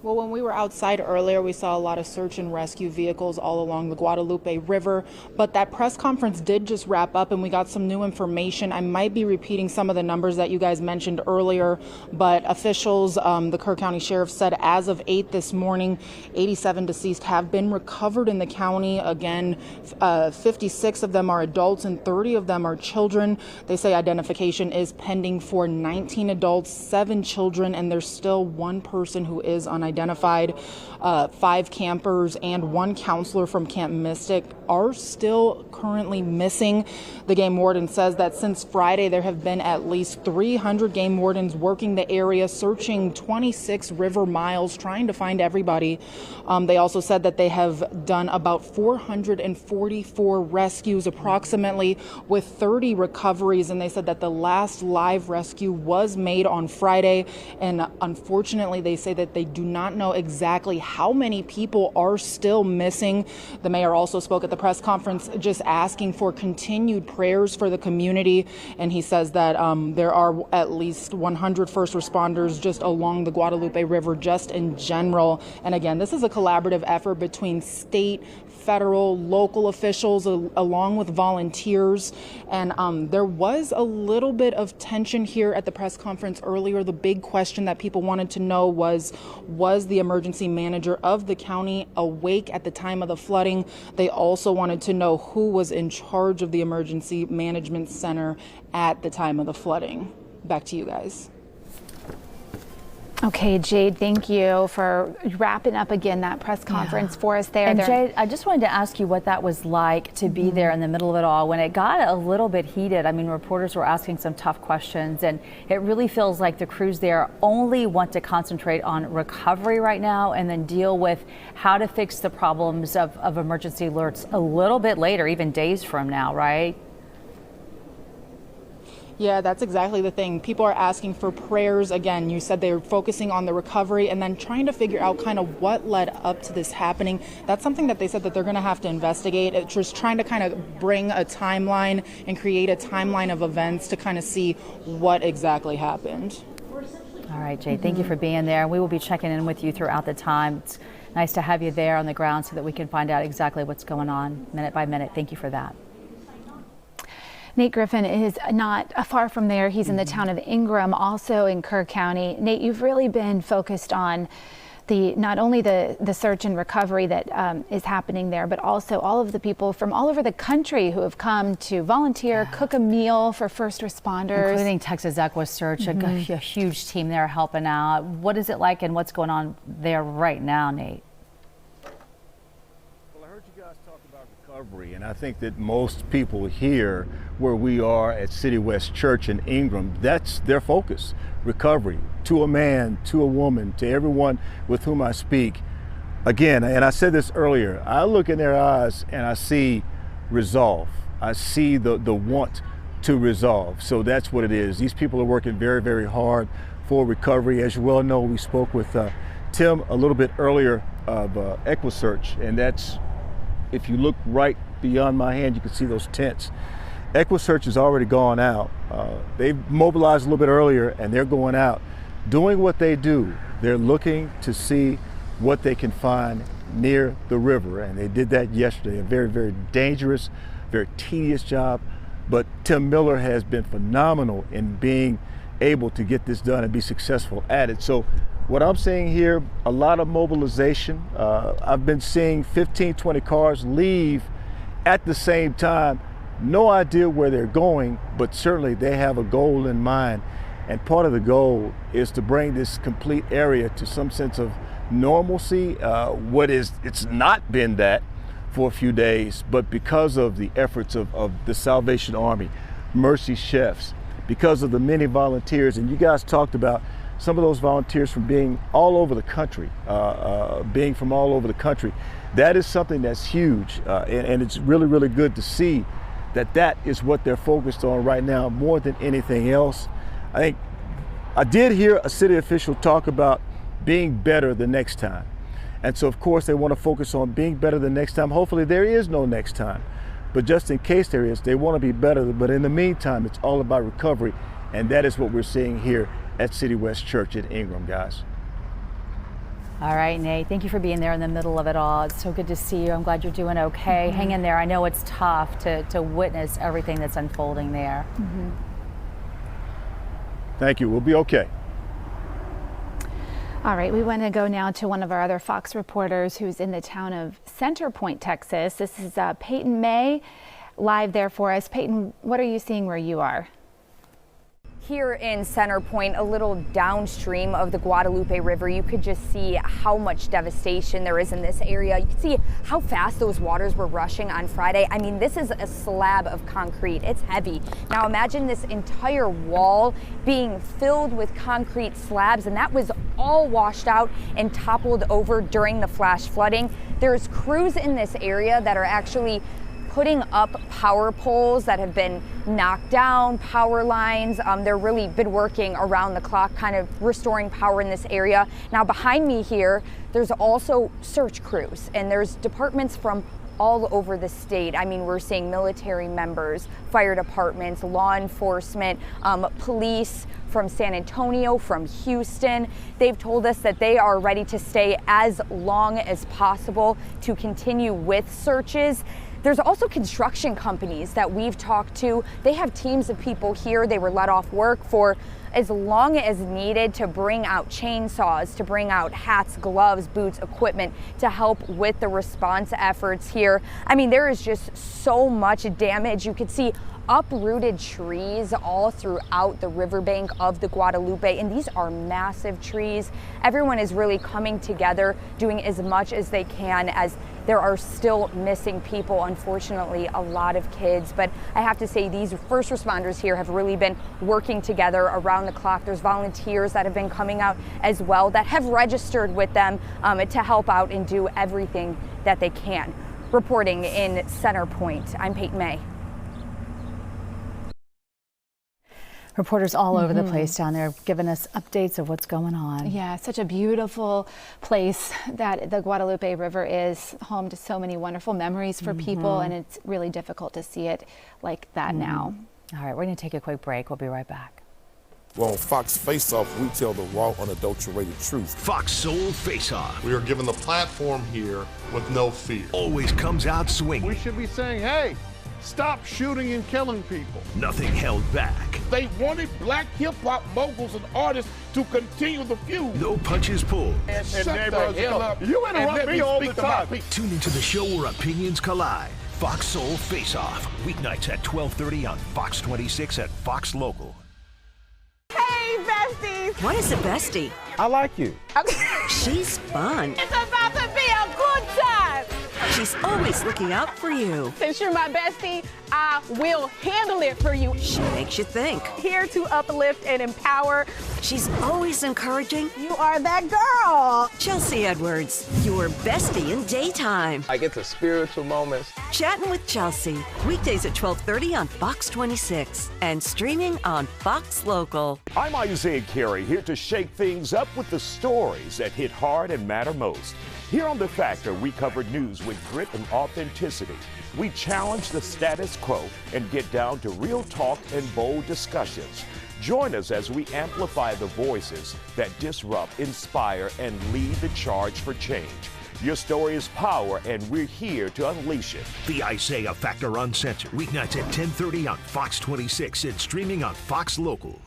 [SPEAKER 7] Well, when we were outside earlier, we saw a lot of search and rescue vehicles all along the Guadalupe River, but that press conference did just wrap up and we got some new information. I might be repeating some of the numbers that you guys mentioned earlier, but officials, the Kerr County Sheriff said as of 8 this morning, 87 deceased have been recovered in the county. Again, 56 of them are adults and 30 of them are children. They say identification is pending for 19 adults, 7 children, and there's still 1 person who is unidentified. 5 campers and 1 counselor from Camp Mystic are still currently missing. The game warden says that since Friday there have been at least 300 game wardens working the area, searching 26 river miles, trying to find everybody. They also said that they have done about 444 rescues approximately, with 30 recoveries, and they said that the last live rescue was made on Friday, and unfortunately they say that they do not not know exactly how many people are still missing. The mayor also spoke at the press conference just asking for continued prayers for the community. And he says that there are at least 100 first responders just along the Guadalupe River, just in general. And again, this is a collaborative effort between state, federal, local officials, along with volunteers. And there was a little bit of tension here at the press conference earlier. The big question that people wanted to know was the emergency manager of the county awake at the time of the flooding? They also wanted to know who was in charge of the emergency management center at the time of the flooding. Back to you guys.
[SPEAKER 1] Okay, Jade, thank you for wrapping up again that press conference for us there.
[SPEAKER 2] And Jade, I just wanted to ask you what that was like to be there in the middle of it all when it got a little bit heated. I mean, reporters were asking some tough questions, and it really feels like the crews there only want to concentrate on recovery right now and then deal with how to fix the problems of emergency alerts a little bit later, even days from now, right?
[SPEAKER 7] Yeah, that's exactly the thing. People are asking for prayers. Again, you said they're focusing on the recovery and then trying to figure out kind of what led up to this happening. That's something that they said that they're going to have to investigate. It's just trying to kind of bring a timeline and create a timeline of events to kind of see what exactly happened.
[SPEAKER 2] All right, Jade, thank you for being there. We will be checking in with you throughout the time. It's nice to have you there on the ground so that we can find out exactly what's going on minute by minute. Thank you for that.
[SPEAKER 1] Nate Griffin is not far from there. He's in the town of Ingram, also in Kerr County. Nate, you've really been focused on not only the search and recovery that is happening there, but also all of the people from all over the country who have come to volunteer, cook a meal for first responders.
[SPEAKER 2] Including Texas Equa Search, a huge team there helping out. What is it like and what's going on there right now, Nate?
[SPEAKER 5] Recovery, and I think that most people here where we are at City West Church in Ingram, that's their focus. Recovery, to a man, to a woman, to everyone with whom I speak. Again, and I said this earlier, I look in their eyes and I see resolve. I see the want to resolve. So that's what it is. These people are working very, very hard for recovery. As you well know, we spoke with Tim a little bit earlier of Equa Search, and that's, if you look right beyond my hand, you can see those tents. Equa Search has already gone out. They've mobilized a little bit earlier, and they're going out, doing what they do. They're looking to see what they can find near the river, and they did that yesterday. A very, very dangerous, very tedious job, but Tim Miller has been phenomenal in being able to get this done and be successful at it. So what I'm seeing here, a lot of mobilization. I've been seeing 15, 20 cars leave at the same time. No idea where they're going, but certainly they have a goal in mind. And part of the goal is to bring this complete area to some sense of normalcy. It's not been that for a few days, but because of the efforts of the Salvation Army, Mercy Chefs, because of the many volunteers, and you guys talked about some of those volunteers from being all over the country, that is something that's huge. And it's really, really good to see that is what they're focused on right now more than anything else. I think I did hear a city official talk about being better the next time. And so of course they want to focus on being better the next time. Hopefully there is no next time, but just in case there is, they want to be better. But in the meantime, it's all about recovery. And that is what we're seeing here at City West Church in Ingram, guys.
[SPEAKER 2] All right, Nate, thank you for being there in the middle of it all. It's so good to see you. I'm glad you're doing okay. Hang in there. I know it's tough to witness everything that's unfolding there.
[SPEAKER 5] Thank you. We'll be okay.
[SPEAKER 1] All right, we want to go now to one of our other Fox reporters who's in the town of Center Point, Texas. This is Peyton May, live there for us. Peyton, what are you seeing where you are?
[SPEAKER 8] Here in Center Point, a little downstream of the Guadalupe River, you could just see how much devastation there is in this area. You can see how fast those waters were rushing on Friday. I mean, this is a slab of concrete. It's heavy. Now imagine this entire wall being filled with concrete slabs, and that was all washed out and toppled over during the flash flooding. There's crews in this area that are actually putting up power poles that have been knocked down, power lines. They're really been working around the clock, kind of restoring power in this area. Now behind me here, there's also search crews, and there's departments from all over the state. I mean, we're seeing military members, fire departments, law enforcement, police from San Antonio, from Houston. They've told us that they are ready to stay as long as possible to continue with searches. There's also construction companies that we've talked to. They have teams of people here. They were let off work for as long as needed to bring out chainsaws, to bring out hats, gloves, boots, equipment to help with the response efforts here. I mean, there is just so much damage. You could see uprooted trees all throughout the riverbank of the Guadalupe, and these are massive trees. Everyone is really coming together, doing as much as they can, as there are still missing people, unfortunately, a lot of kids. But I have to say, these first responders here have really been working together around the clock. There's volunteers that have been coming out as well that have registered with them to help out and do everything that they can. Reporting in Center Point, I'm Peyton May.
[SPEAKER 2] Reporters all over the place down there giving us updates of what's going on.
[SPEAKER 1] Yeah, such a beautiful place that the Guadalupe River is, home to so many wonderful memories for people, and it's really difficult to see it like that now.
[SPEAKER 2] All right, we're going to take a quick break. We'll be right back.
[SPEAKER 15] Well, on Fox Face Off, we tell the raw, unadulterated truth.
[SPEAKER 16] Fox Soul Face Off.
[SPEAKER 3] We are given the platform here with no fear.
[SPEAKER 16] Always comes out swinging.
[SPEAKER 17] We should be saying, hey, stop shooting and killing people.
[SPEAKER 16] Nothing held back.
[SPEAKER 17] They wanted black hip-hop moguls and artists to continue the feud.
[SPEAKER 16] No punches pulled.
[SPEAKER 17] And shut the hell up.
[SPEAKER 3] You interrupt me all the time.
[SPEAKER 16] Tune into the show where opinions collide. Fox Soul Face Off. Weeknights at 12:30 on Fox 26 at Fox Local.
[SPEAKER 24] Hey, besties.
[SPEAKER 19] What is a bestie?
[SPEAKER 3] I like you.
[SPEAKER 19] She's fun.
[SPEAKER 24] It's about to be a good time.
[SPEAKER 19] She's always looking out for you.
[SPEAKER 24] Since you're my bestie, I will handle it for you.
[SPEAKER 19] She makes you think.
[SPEAKER 24] Here to uplift and empower.
[SPEAKER 19] She's always encouraging.
[SPEAKER 24] You are that girl.
[SPEAKER 19] Chelsea Edwards, your bestie in daytime.
[SPEAKER 20] I get the spiritual moments.
[SPEAKER 19] Chatting with Chelsea, weekdays at 12:30 on Fox 26 and streaming on Fox Local.
[SPEAKER 21] I'm Isaiah Carey, here to shake things up with the stories that hit hard and matter most. Here on The Factor, we cover news with grit and authenticity. We challenge the status quo and get down to real talk and bold discussions. Join us as we amplify the voices that disrupt, inspire, and lead the charge for change. Your story is power, and we're here to unleash it.
[SPEAKER 16] The Isaiah Factor Uncensored. Weeknights at 10:30 on Fox 26 and streaming on Fox Local.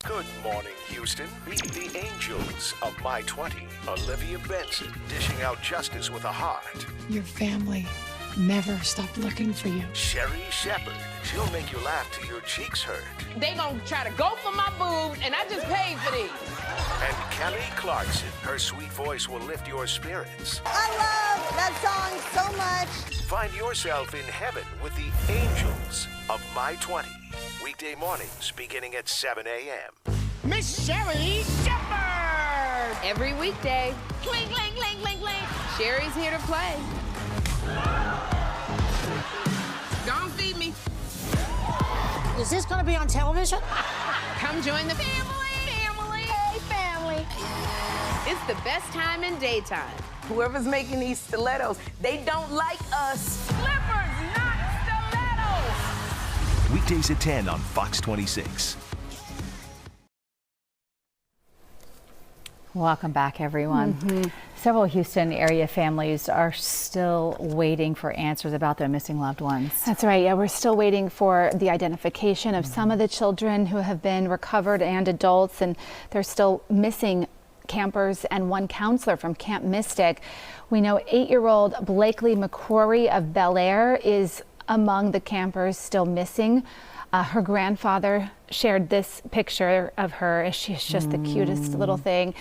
[SPEAKER 22] Good morning, Houston. Meet the angels of My 20. Olivia Benson, dishing out justice with a heart.
[SPEAKER 23] Your family never stopped looking for you.
[SPEAKER 22] Sherry Shepherd, she'll make you laugh till your cheeks hurt.
[SPEAKER 18] They gonna try to go for my boobs, and I just paid for these.
[SPEAKER 22] And Kelly Clarkson, her sweet voice will lift your spirits.
[SPEAKER 24] I love that song so much.
[SPEAKER 22] Find yourself in heaven with the angels of My 20. Weekday mornings beginning at 7 a.m.
[SPEAKER 18] Miss Sherry Shepherd. Every weekday. Clink, clink, clink, clink, clink. Sherry's here to play. Don't feed me.
[SPEAKER 23] Is this going to be on television?
[SPEAKER 18] Come join the family.
[SPEAKER 24] Hey, family.
[SPEAKER 18] It's the best time in daytime.
[SPEAKER 4] Whoever's making these stilettos, they don't like us.
[SPEAKER 18] Slippers, not stilettos.
[SPEAKER 16] Weekdays at 10 on Fox 26.
[SPEAKER 2] Welcome back, everyone. Several Houston area families are still waiting for answers about their missing loved ones.
[SPEAKER 1] That's right. Yeah, we're still waiting for the identification of some of the children who have been recovered and adults, and they're still missing campers and one counselor from Camp Mystic. We know 8-year-old Blakely McCrory of Bel Air is among the campers still missing. Her grandfather shared this picture of her. She's just the cutest little thing.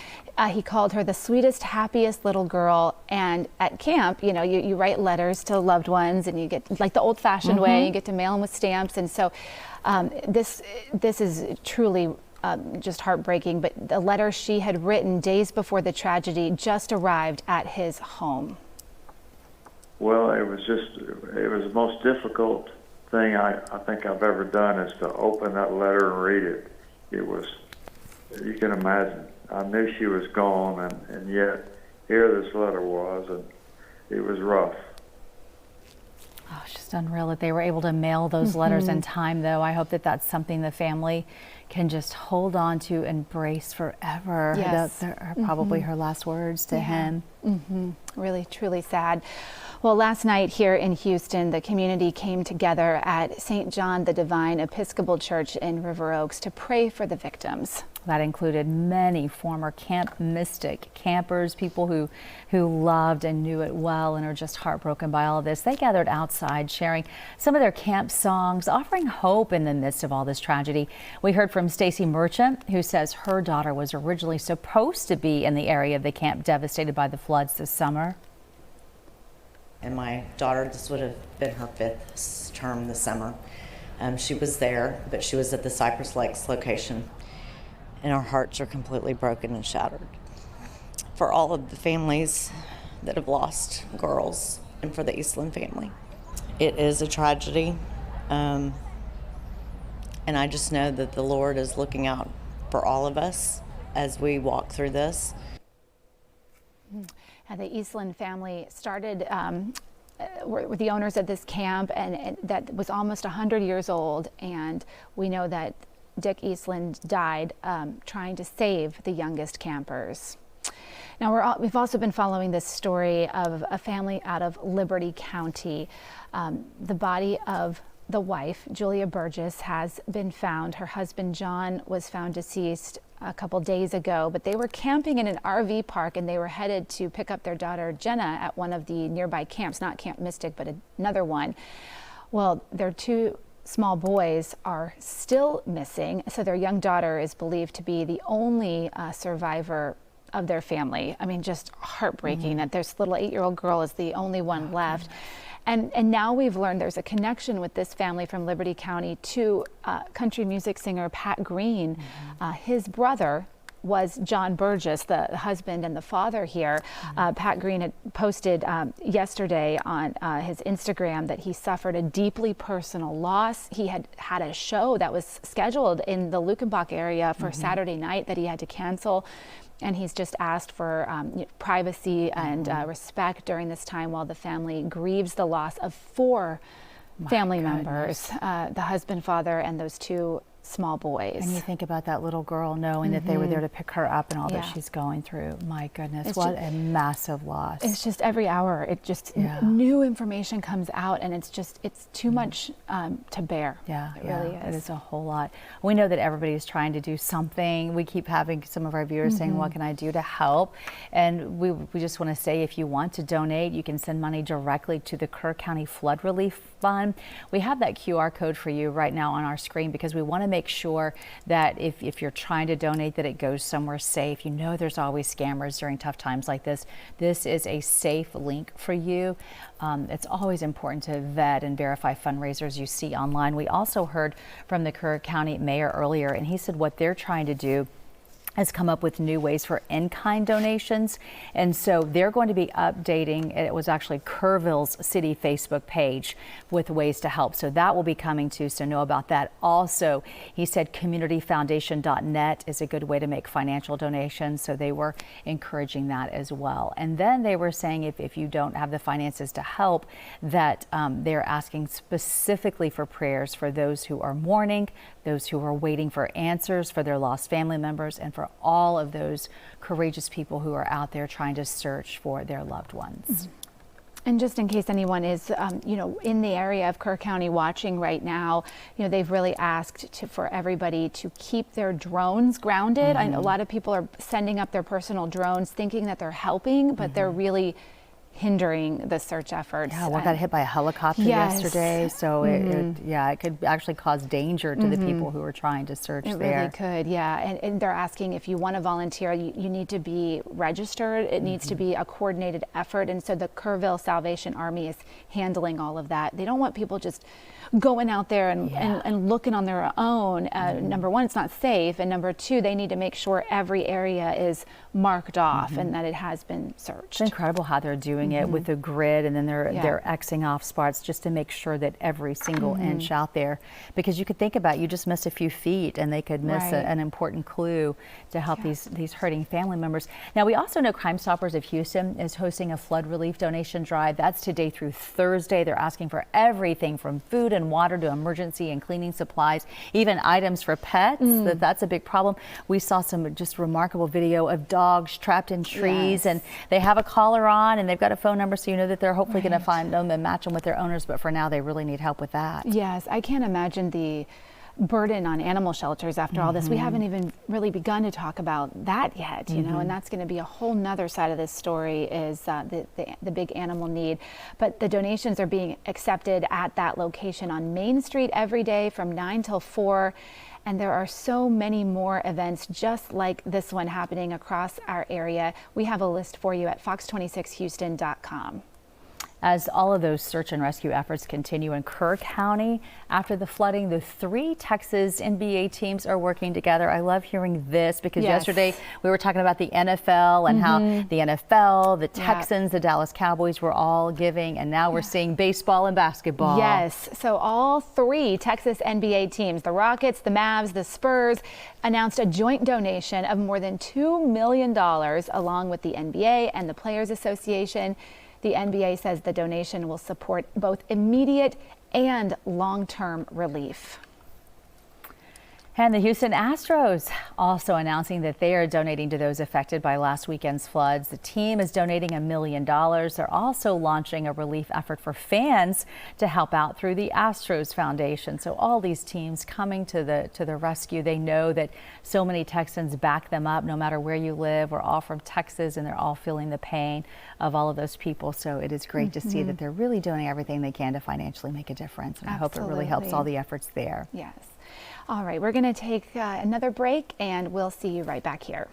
[SPEAKER 1] He called her the sweetest, happiest little girl. And at camp, you know, you write letters to loved ones, and you get like the old-fashioned way. You get to mail them with stamps. And so this is truly just heartbreaking. But the letter she had written days before the tragedy just arrived at his home.
[SPEAKER 9] Well, it was the most difficult thing I think I've ever done is to open that letter and read it. It was, you can imagine, I knew she was gone, and yet here this letter was, and it was rough.
[SPEAKER 2] Oh, it's just unreal that they were able to mail those letters in time, though. I hope that that's something the family can just hold on to, embrace forever.
[SPEAKER 1] Yes.
[SPEAKER 2] That are probably her last words to him.
[SPEAKER 1] Really, truly sad. Well, last night here in Houston, the community came together at St. John the Divine Episcopal Church in River Oaks to pray for the victims.
[SPEAKER 2] That included many former Camp Mystic campers, people who loved and knew it well and are just heartbroken by all of this. They gathered outside, sharing some of their camp songs, offering hope in the midst of all this tragedy. We heard from Stacy Merchant, who says her daughter was originally supposed to be in the area of the camp devastated by the floods this summer.
[SPEAKER 10] And my daughter, this would have been her 5th term this summer. She was there, but she was at the Cypress Lakes location. And our hearts are completely broken and shattered. For all of the families that have lost girls and for the Eastland family. It is a tragedy. And I just know that the Lord is looking out for all of us as we walk through this.
[SPEAKER 1] The Eastland family started were the owners of this camp, and that was almost 100 years old. And we know that Dick Eastland died trying to save the youngest campers. Now we've also been following this story of a family out of Liberty County. The body of the wife, Julia Burgess, has been found. Her husband, John, was found deceased a couple days ago, but they were camping in an RV park and they were headed to pick up their daughter, Jenna, at one of the nearby camps, not Camp Mystic, but another one. Well, their 2 small boys are still missing, so their young daughter is believed to be the only survivor of their family. I mean, just heartbreaking that this little 8-year-old girl is the only one left. And now we've learned there's a connection with this family from Liberty County to country music singer Pat Green. His brother was John Burgess, the husband and the father here. Pat Green had posted yesterday on his Instagram that he suffered a deeply personal loss. He had had a show that was scheduled in the Luckenbach area for Saturday night that he had to cancel. And he's just asked for privacy and respect during this time while the family grieves the loss of 4 family members, the husband, father, and those 2 small boys.
[SPEAKER 2] And you think about that little girl knowing that they were there to pick her up and all that she's going through. My goodness,
[SPEAKER 1] It's
[SPEAKER 2] what a massive loss.
[SPEAKER 1] It's just every hour, it just new information comes out, and it's too much to bear. It really is.
[SPEAKER 2] It is a whole lot. We know that everybody is trying to do something. We keep having some of our viewers saying, what can I do to help? And we just want to say, if you want to donate, you can send money directly to the Kerr County Flood Relief Fund. We have that QR code for you right now on our screen because we want to make sure that if you're trying to donate, that it goes somewhere safe. You know there's always scammers during tough times like this. This is a safe link for you. It's always important to vet and verify fundraisers you see online. We also heard from the Kerr County mayor earlier, and he said what they're trying to do has come up with new ways for in-kind donations. And so they're going to be updating, it was actually Kerrville's city Facebook page with ways to help. So that will be coming too, so know about that. Also, he said communityfoundation.net is a good way to make financial donations. So they were encouraging that as well. And then they were saying if you don't have the finances to help, that they're asking specifically for prayers for those who are mourning, those who are waiting for answers for their lost family members, and for all of those courageous people who are out there trying to search for their loved ones.
[SPEAKER 1] And just in case anyone is, in the area of Kerr County watching right now, they've really asked for everybody to keep their drones grounded. I know a lot of people are sending up their personal drones thinking that they're helping, but they're really hindering the search efforts.
[SPEAKER 2] Yeah, one got hit by a helicopter yesterday, so it could actually cause danger to the people who are trying to search there.
[SPEAKER 1] It really could, yeah. And they're asking if you want to volunteer, you need to be registered. It needs to be a coordinated effort, and so the Kerrville Salvation Army is handling all of that. They don't want people just going out there and looking on their own. Number one, it's not safe, and number two, they need to make sure every area is marked off and that it has been searched.
[SPEAKER 2] It's incredible how they're doing doing it with a grid, and then they're Xing off spots just to make sure that every single inch out there, because you could think about, you just miss a few feet and they could miss an important clue to help these hurting family members. Now, we also know Crime Stoppers of Houston is hosting a flood relief donation drive. That's today through Thursday. They're asking for everything from food and water to emergency and cleaning supplies, even items for pets. That's a big problem. We saw some just remarkable video of dogs trapped in trees, and they have a caller on and they've got a phone number, so you know that they're hopefully going to find them and match them with their owners, but for now they really need help with that.
[SPEAKER 1] Yes, I can't imagine the burden on animal shelters after all this. We haven't even really begun to talk about that yet, you know, and that's going to be a whole nother side of this story, is the big animal need. But the donations are being accepted at that location on Main Street every day from 9 till 4. And there are so many more events just like this one happening across our area. We have a list for you at fox26houston.com.
[SPEAKER 2] As all of those search and rescue efforts continue in Kerr County after the flooding, the 3 Texas NBA teams are working together. I love hearing this because yesterday we were talking about the NFL and how the NFL, the Texans, the Dallas Cowboys were all giving, and now we're seeing baseball and basketball.
[SPEAKER 1] Yes, so all 3 Texas NBA teams, the Rockets, the Mavs, the Spurs, announced a joint donation of more than $2 million along with the NBA and the Players Association. The NBA says the donation will support both immediate and long-term relief.
[SPEAKER 2] And the Houston Astros also announcing that they are donating to those affected by last weekend's floods. The team is donating $1 million. They're also launching a relief effort for fans to help out through the Astros Foundation. So all these teams coming to the rescue. They know that so many Texans back them up no matter where you live. We're all from Texas and they're all feeling the pain of all of those people. So it is great to see that they're really doing everything they can to financially make a difference. And I hope it really helps all the efforts there.
[SPEAKER 1] Yes. All right, we're going to take another break, and we'll see you right back here.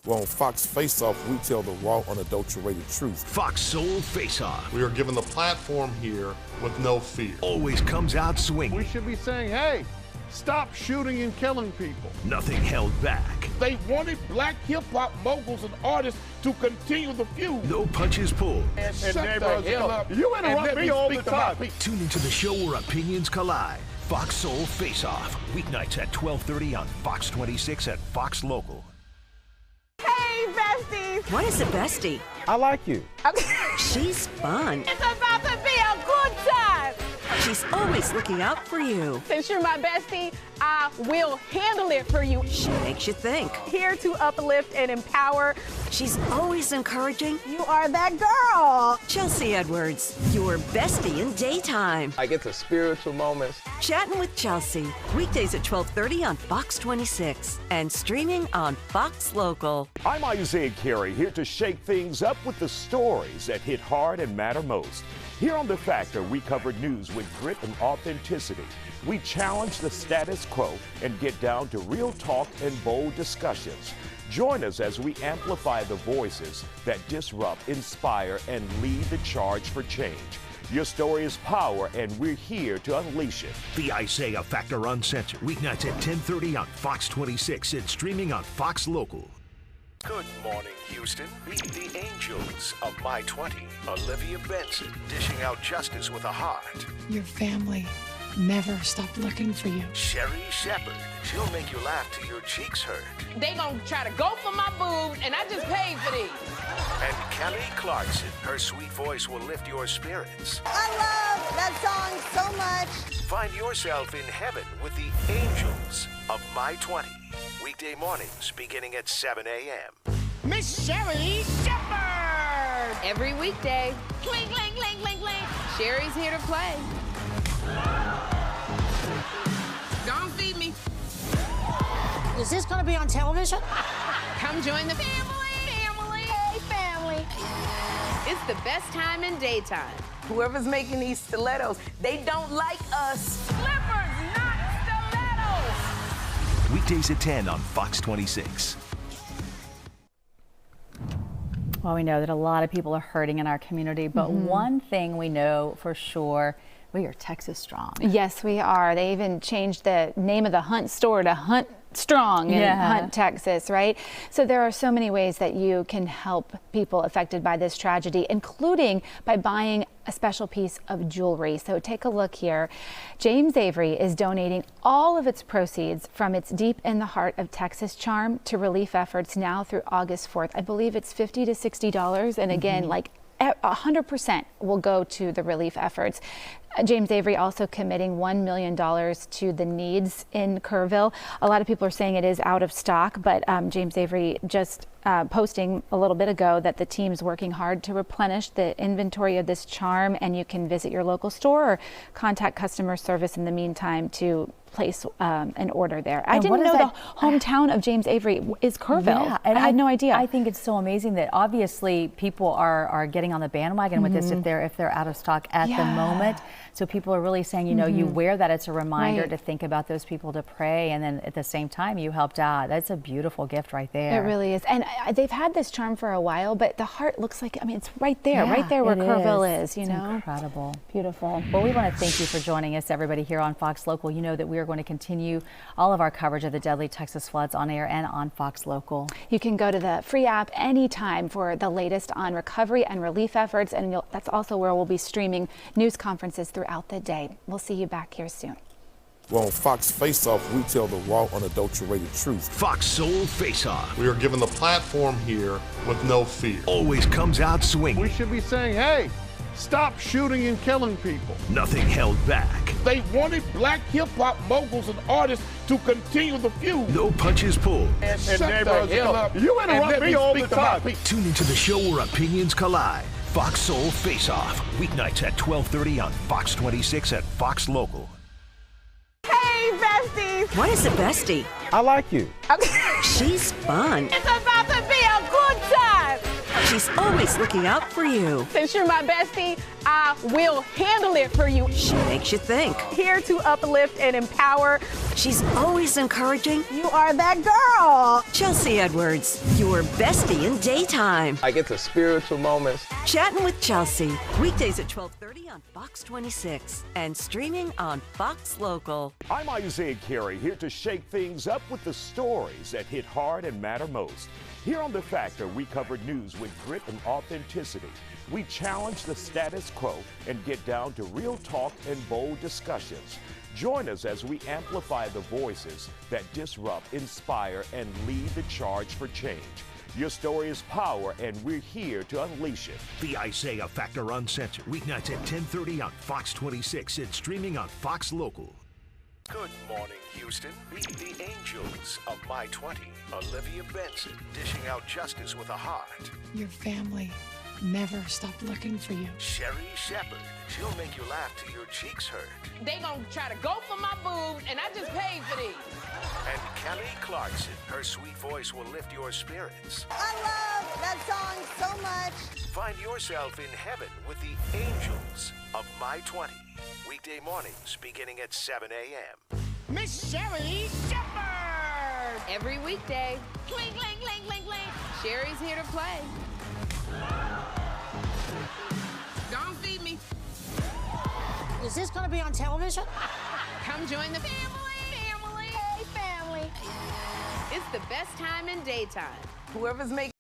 [SPEAKER 15] Well, on Fox Face Off, we tell the raw, unadulterated truth.
[SPEAKER 16] Fox Soul Face Off.
[SPEAKER 3] We are given the platform here with no fear.
[SPEAKER 16] Always comes out swinging.
[SPEAKER 17] We should be saying, hey, stop shooting and killing people.
[SPEAKER 16] Nothing held back.
[SPEAKER 17] They wanted black hip-hop moguls and artists to continue the feud.
[SPEAKER 16] No punches pulled.
[SPEAKER 17] And shut the hell up.
[SPEAKER 3] You interrupt me all the time.
[SPEAKER 16] Tune into the show where opinions collide. Fox Soul Face Off. Weeknights at 12:30 on Fox 26 at Fox Local.
[SPEAKER 24] Hey, besties.
[SPEAKER 19] What is a bestie?
[SPEAKER 3] I like you.
[SPEAKER 19] She's fun.
[SPEAKER 24] It's about to be a good time.
[SPEAKER 19] She's always looking out for you.
[SPEAKER 24] Since you're my bestie, I will handle it for you.
[SPEAKER 19] She makes you think.
[SPEAKER 24] Here to uplift and empower.
[SPEAKER 19] She's always encouraging.
[SPEAKER 24] You are that girl.
[SPEAKER 19] Chelsea Edwards, your bestie in daytime.
[SPEAKER 20] I get the spiritual moments.
[SPEAKER 19] Chatting with Chelsea, weekdays at 12:30 on Fox 26 and streaming on Fox Local.
[SPEAKER 21] I'm Isaiah Carey, here to shake things up with the stories that hit hard and matter most. Here on The Factor, we cover news with grit and authenticity. We challenge the status quo and get down to real talk and bold discussions. Join us as we amplify the voices that disrupt, inspire, and lead the charge for change. Your story is power, and we're here to unleash it.
[SPEAKER 16] The Isaiah Factor Uncensored. Weeknights at 10:30 on Fox 26 and streaming on Fox Local. Good morning, Houston. Meet the angels of My 20. Olivia Benson, dishing out justice with a heart.
[SPEAKER 23] Your family never stopped looking for you.
[SPEAKER 16] Sherry Shepard, she'll make you laugh till your cheeks hurt.
[SPEAKER 24] They gonna try to go for my boobs, and I just paid for these.
[SPEAKER 16] And Kelly Clarkson, her sweet voice will lift your spirits.
[SPEAKER 11] I love that song so much.
[SPEAKER 16] Find yourself in heaven with the angels of My 20. Weekday mornings beginning at 7 a.m.
[SPEAKER 24] Miss Sherry Shepard.
[SPEAKER 18] Every weekday. Clink, clink, clink, clink, clink. Sherry's here to play. Don't feed me.
[SPEAKER 23] Is this going to be on television?
[SPEAKER 18] Come join the family. Hey, family. It's the best time in daytime.
[SPEAKER 4] Whoever's making these stilettos, they don't like us.
[SPEAKER 24] Slippers, not stilettos.
[SPEAKER 16] Weekdays at 10 on Fox 26.
[SPEAKER 2] Well, we know that a lot of people are hurting in our community, but one thing we know for sure, we are Texas strong.
[SPEAKER 1] Yes, we are. They even changed the name of the Hunt store to Hunt strong in
[SPEAKER 2] Yeah.
[SPEAKER 1] Hunt, Texas, right? So there are so many ways that you can help people affected by this tragedy, including by buying a special piece of jewelry. So take a look here. James Avery is donating all of its proceeds from its Deep in the Heart of Texas charm to relief efforts now through August 4th. I believe it's $50 to $60. And again, like 100% will go to the relief efforts. James Avery also committing $1 million to the needs in Kerrville. A lot of people are saying it is out of stock, but James Avery just posting a little bit ago that the team's working hard to replenish the inventory of this charm, and you can visit your local store or contact customer service in the meantime to place an order there. I didn't know the hometown of James Avery is Kerrville.
[SPEAKER 2] Yeah, and
[SPEAKER 1] I had no idea.
[SPEAKER 2] I think it's so amazing that obviously people are getting on the bandwagon with this if they're out of stock at the moment. So people are really saying, you know, you wear that, it's a reminder to think about those people, to pray, and then at the same time you helped out. That's a beautiful gift right there.
[SPEAKER 1] It really is. And they've had this charm for a while, but the heart looks like, I mean, it's right there where Kerrville is, you know?
[SPEAKER 2] Incredible.
[SPEAKER 1] Beautiful.
[SPEAKER 2] Well, we want to thank you for joining us, everybody, here on Fox Local. You know that we are going to continue all of our coverage of the deadly Texas floods on air and on Fox Local.
[SPEAKER 1] You can go to the free app anytime for the latest on recovery and relief efforts, and that's also where we'll be streaming news conferences throughout the day. We'll see you back here soon.
[SPEAKER 15] Well, on Fox Face Off, we tell the raw, unadulterated truth.
[SPEAKER 16] Fox Soul Face Off
[SPEAKER 3] We are given the platform here with no fear.
[SPEAKER 16] always comes out swinging.
[SPEAKER 17] We should be saying, hey, stop shooting and killing people.
[SPEAKER 16] Nothing held back.
[SPEAKER 17] They wanted black hip-hop moguls and artists to continue the feud.
[SPEAKER 16] No punches pulled.
[SPEAKER 17] And neighborhoods come up.
[SPEAKER 3] You
[SPEAKER 17] and
[SPEAKER 3] interrupt
[SPEAKER 17] let
[SPEAKER 3] me all the
[SPEAKER 17] speak to my
[SPEAKER 3] time.
[SPEAKER 17] people.
[SPEAKER 16] Tune into the show where opinions collide. Fox Soul Face Off, weeknights at 12:30 on Fox 26 at Fox Local.
[SPEAKER 24] Hey, besties!
[SPEAKER 19] What is a bestie?
[SPEAKER 3] I like you.
[SPEAKER 19] She's fun.
[SPEAKER 24] It's about to be a good time!
[SPEAKER 19] She's always looking out for you.
[SPEAKER 24] Since you're my bestie, I will handle it for you.
[SPEAKER 19] She makes you think.
[SPEAKER 24] Here to uplift and empower.
[SPEAKER 19] She's always encouraging.
[SPEAKER 24] You are that girl.
[SPEAKER 19] Chelsea Edwards, your bestie in daytime.
[SPEAKER 20] I get the spiritual moments.
[SPEAKER 19] Chatting with Chelsea, weekdays at 12:30 on Fox 26 and streaming on Fox Local.
[SPEAKER 21] I'm Isaiah Carey, here to shake things up with the stories that hit hard and matter most. Here on The Factor, we cover news with grit and authenticity. We challenge the status quo and get down to real talk and bold discussions. Join us as we amplify the voices that disrupt, inspire, and lead the charge for change. Your story is power, and we're here to unleash it.
[SPEAKER 16] The Isaiah Factor Uncensored, weeknights at 10:30 on Fox 26 and streaming on Fox Local. Good morning, Houston. Meet the angels of My 20. Olivia Benson, dishing out justice with a heart.
[SPEAKER 23] Your family never stopped looking for you.
[SPEAKER 16] Sherry Shepard, she'll make you laugh till your cheeks hurt.
[SPEAKER 18] They gonna try to go for my boobs, and I just paid for these.
[SPEAKER 16] And Kelly Clarkson, her sweet voice will lift your spirits.
[SPEAKER 11] I love that song so much.
[SPEAKER 16] Find yourself in heaven with the angels of My 20. Weekday mornings beginning at 7 a.m.
[SPEAKER 18] Miss Sherry Shepard! Every weekday. Clink, clink, clink, clink, clink. Sherry's here to play. Don't feed me.
[SPEAKER 23] Is this going to be on television?
[SPEAKER 18] Come join the family. Hey, family. It's the best time in daytime.
[SPEAKER 4] Whoever's making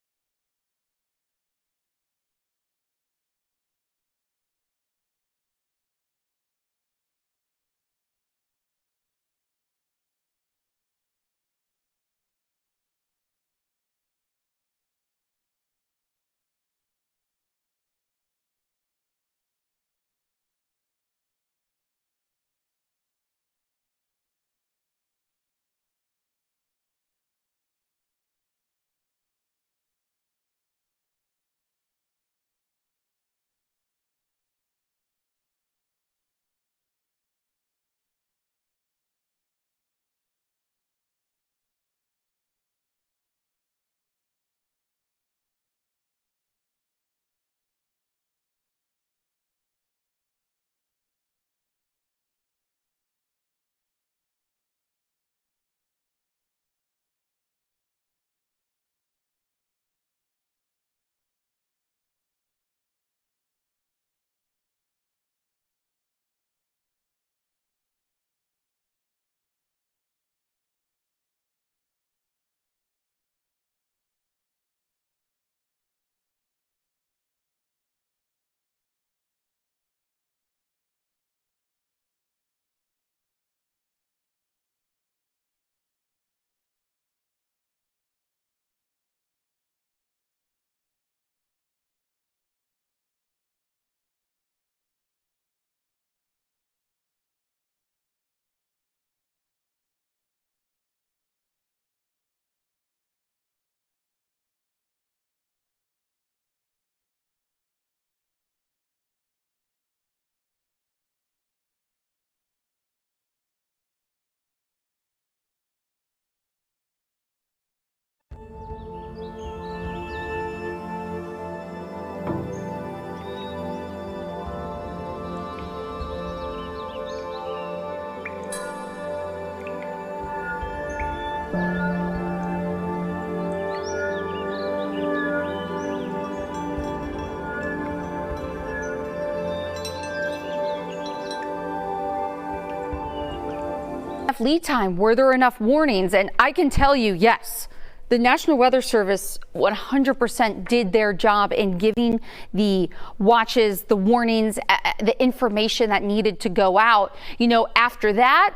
[SPEAKER 6] Lead time, were there enough warnings? And I can tell you, yes, the National Weather Service 100% did their job in giving the watches, the warnings, the information that needed to go out. You know, after that,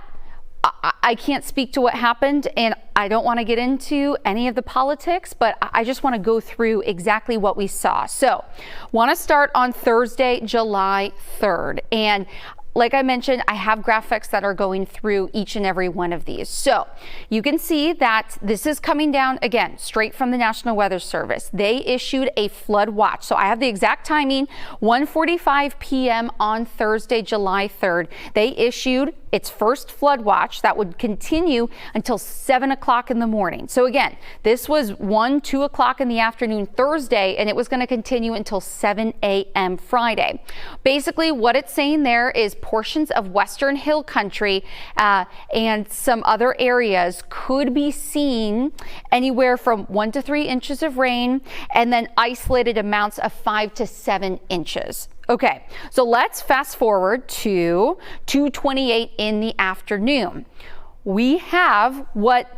[SPEAKER 6] I can't speak to what happened, and I don't want to get into any of the politics, but I just want to go through exactly what we saw. So, want to start on Thursday, July 3rd. And like I mentioned, I have graphics that are going through each and every one of these. So you can see that this is coming down again, straight from the National Weather Service. They issued a flood watch. So I have the exact timing, 1:45 p.m. on Thursday, July 3rd. They issued its first flood watch that would continue until 7 o'clock in the morning. So again, this was 2 o'clock in the afternoon Thursday, and it was going to continue until 7 a.m. Friday. Basically, what it's saying there is portions of western hill country and some other areas could be seeing anywhere from 1 to 3 inches of rain, and then isolated amounts of 5 to 7 inches. Okay, so let's fast forward to 2:28 in the afternoon. We have what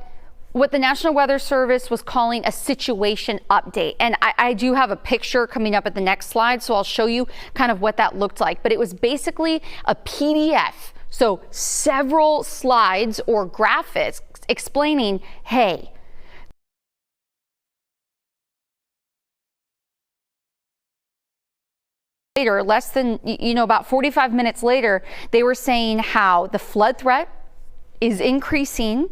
[SPEAKER 6] the National Weather Service was calling a situation update. And I do have a picture coming up at the next slide, so I'll show you kind of what that looked like. But it was basically a PDF, so several slides or graphics explaining, hey, later, less than, about 45 minutes later, they were saying how the flood threat is increasing,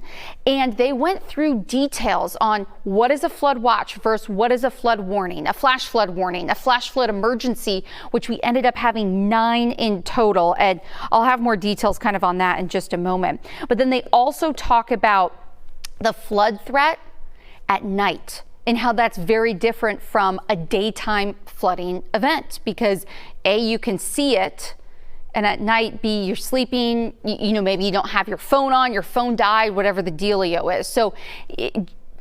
[SPEAKER 6] and they went through details on what is a flood watch versus what is a flood warning, a flash flood warning, a flash flood emergency, which we ended up having 9 in total. And I'll have more details kind of on that in just a moment. But then they also talk about the flood threat at night, and how that's very different from a daytime flooding event, because A, you can see it, and at night, B, you're sleeping, maybe you don't have your phone on, your phone died, whatever the dealio is. So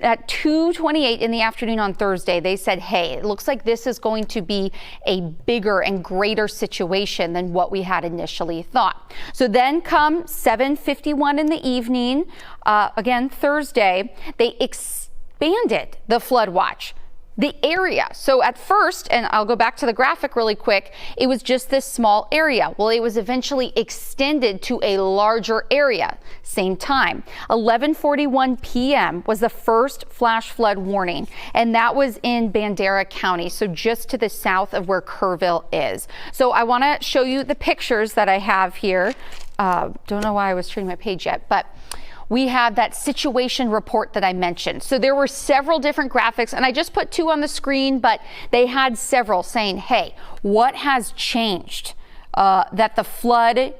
[SPEAKER 6] at 2:28 in the afternoon on Thursday, they said, hey, it looks like this is going to be a bigger and greater situation than what we had initially thought. So then come 7:51 in the evening, again, Thursday, they expanded the flood watch, the area. So at first, and I'll go back to the graphic really quick, it was just this small area. Well, it was eventually extended to a larger area. Same time, 11:41 p.m. was the first flash flood warning, and that was in Bandera County, so just to the south of where Kerrville is. So I want to show you the pictures that I have here. Don't know why I was turning my page yet, but we have that situation report that I mentioned. So there were several different graphics, and I just put 2 on the screen, but they had several saying, hey, what has changed? That the flood,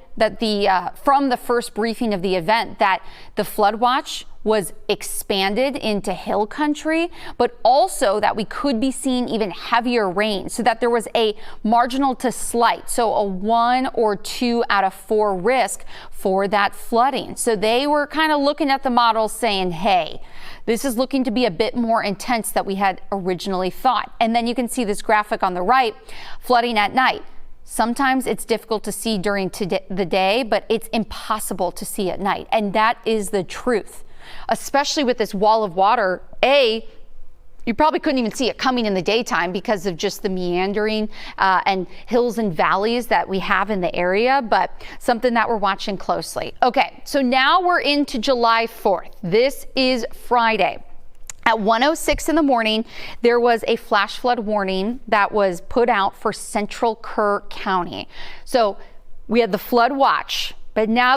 [SPEAKER 6] from the first briefing of the event, that the flood watch was expanded into hill country, but also that we could be seeing even heavier rain, so that there was a marginal to slight, so a 1 or 2 out of 4 risk for that flooding. So they were kind of looking at the model saying, hey, this is looking to be a bit more intense than we had originally thought. And then you can see this graphic on the right, flooding at night. Sometimes it's difficult to see during the day, but it's impossible to see at night. And that is the truth, especially with this wall of water. You probably couldn't even see it coming in the daytime because of just the meandering and hills and valleys that we have in the area, but something that we're watching closely. Okay, so now we're into July 4th. This is Friday. At 1:06 in the morning, there was a flash flood warning that was put out for central Kerr County. So we had the flood watch, but now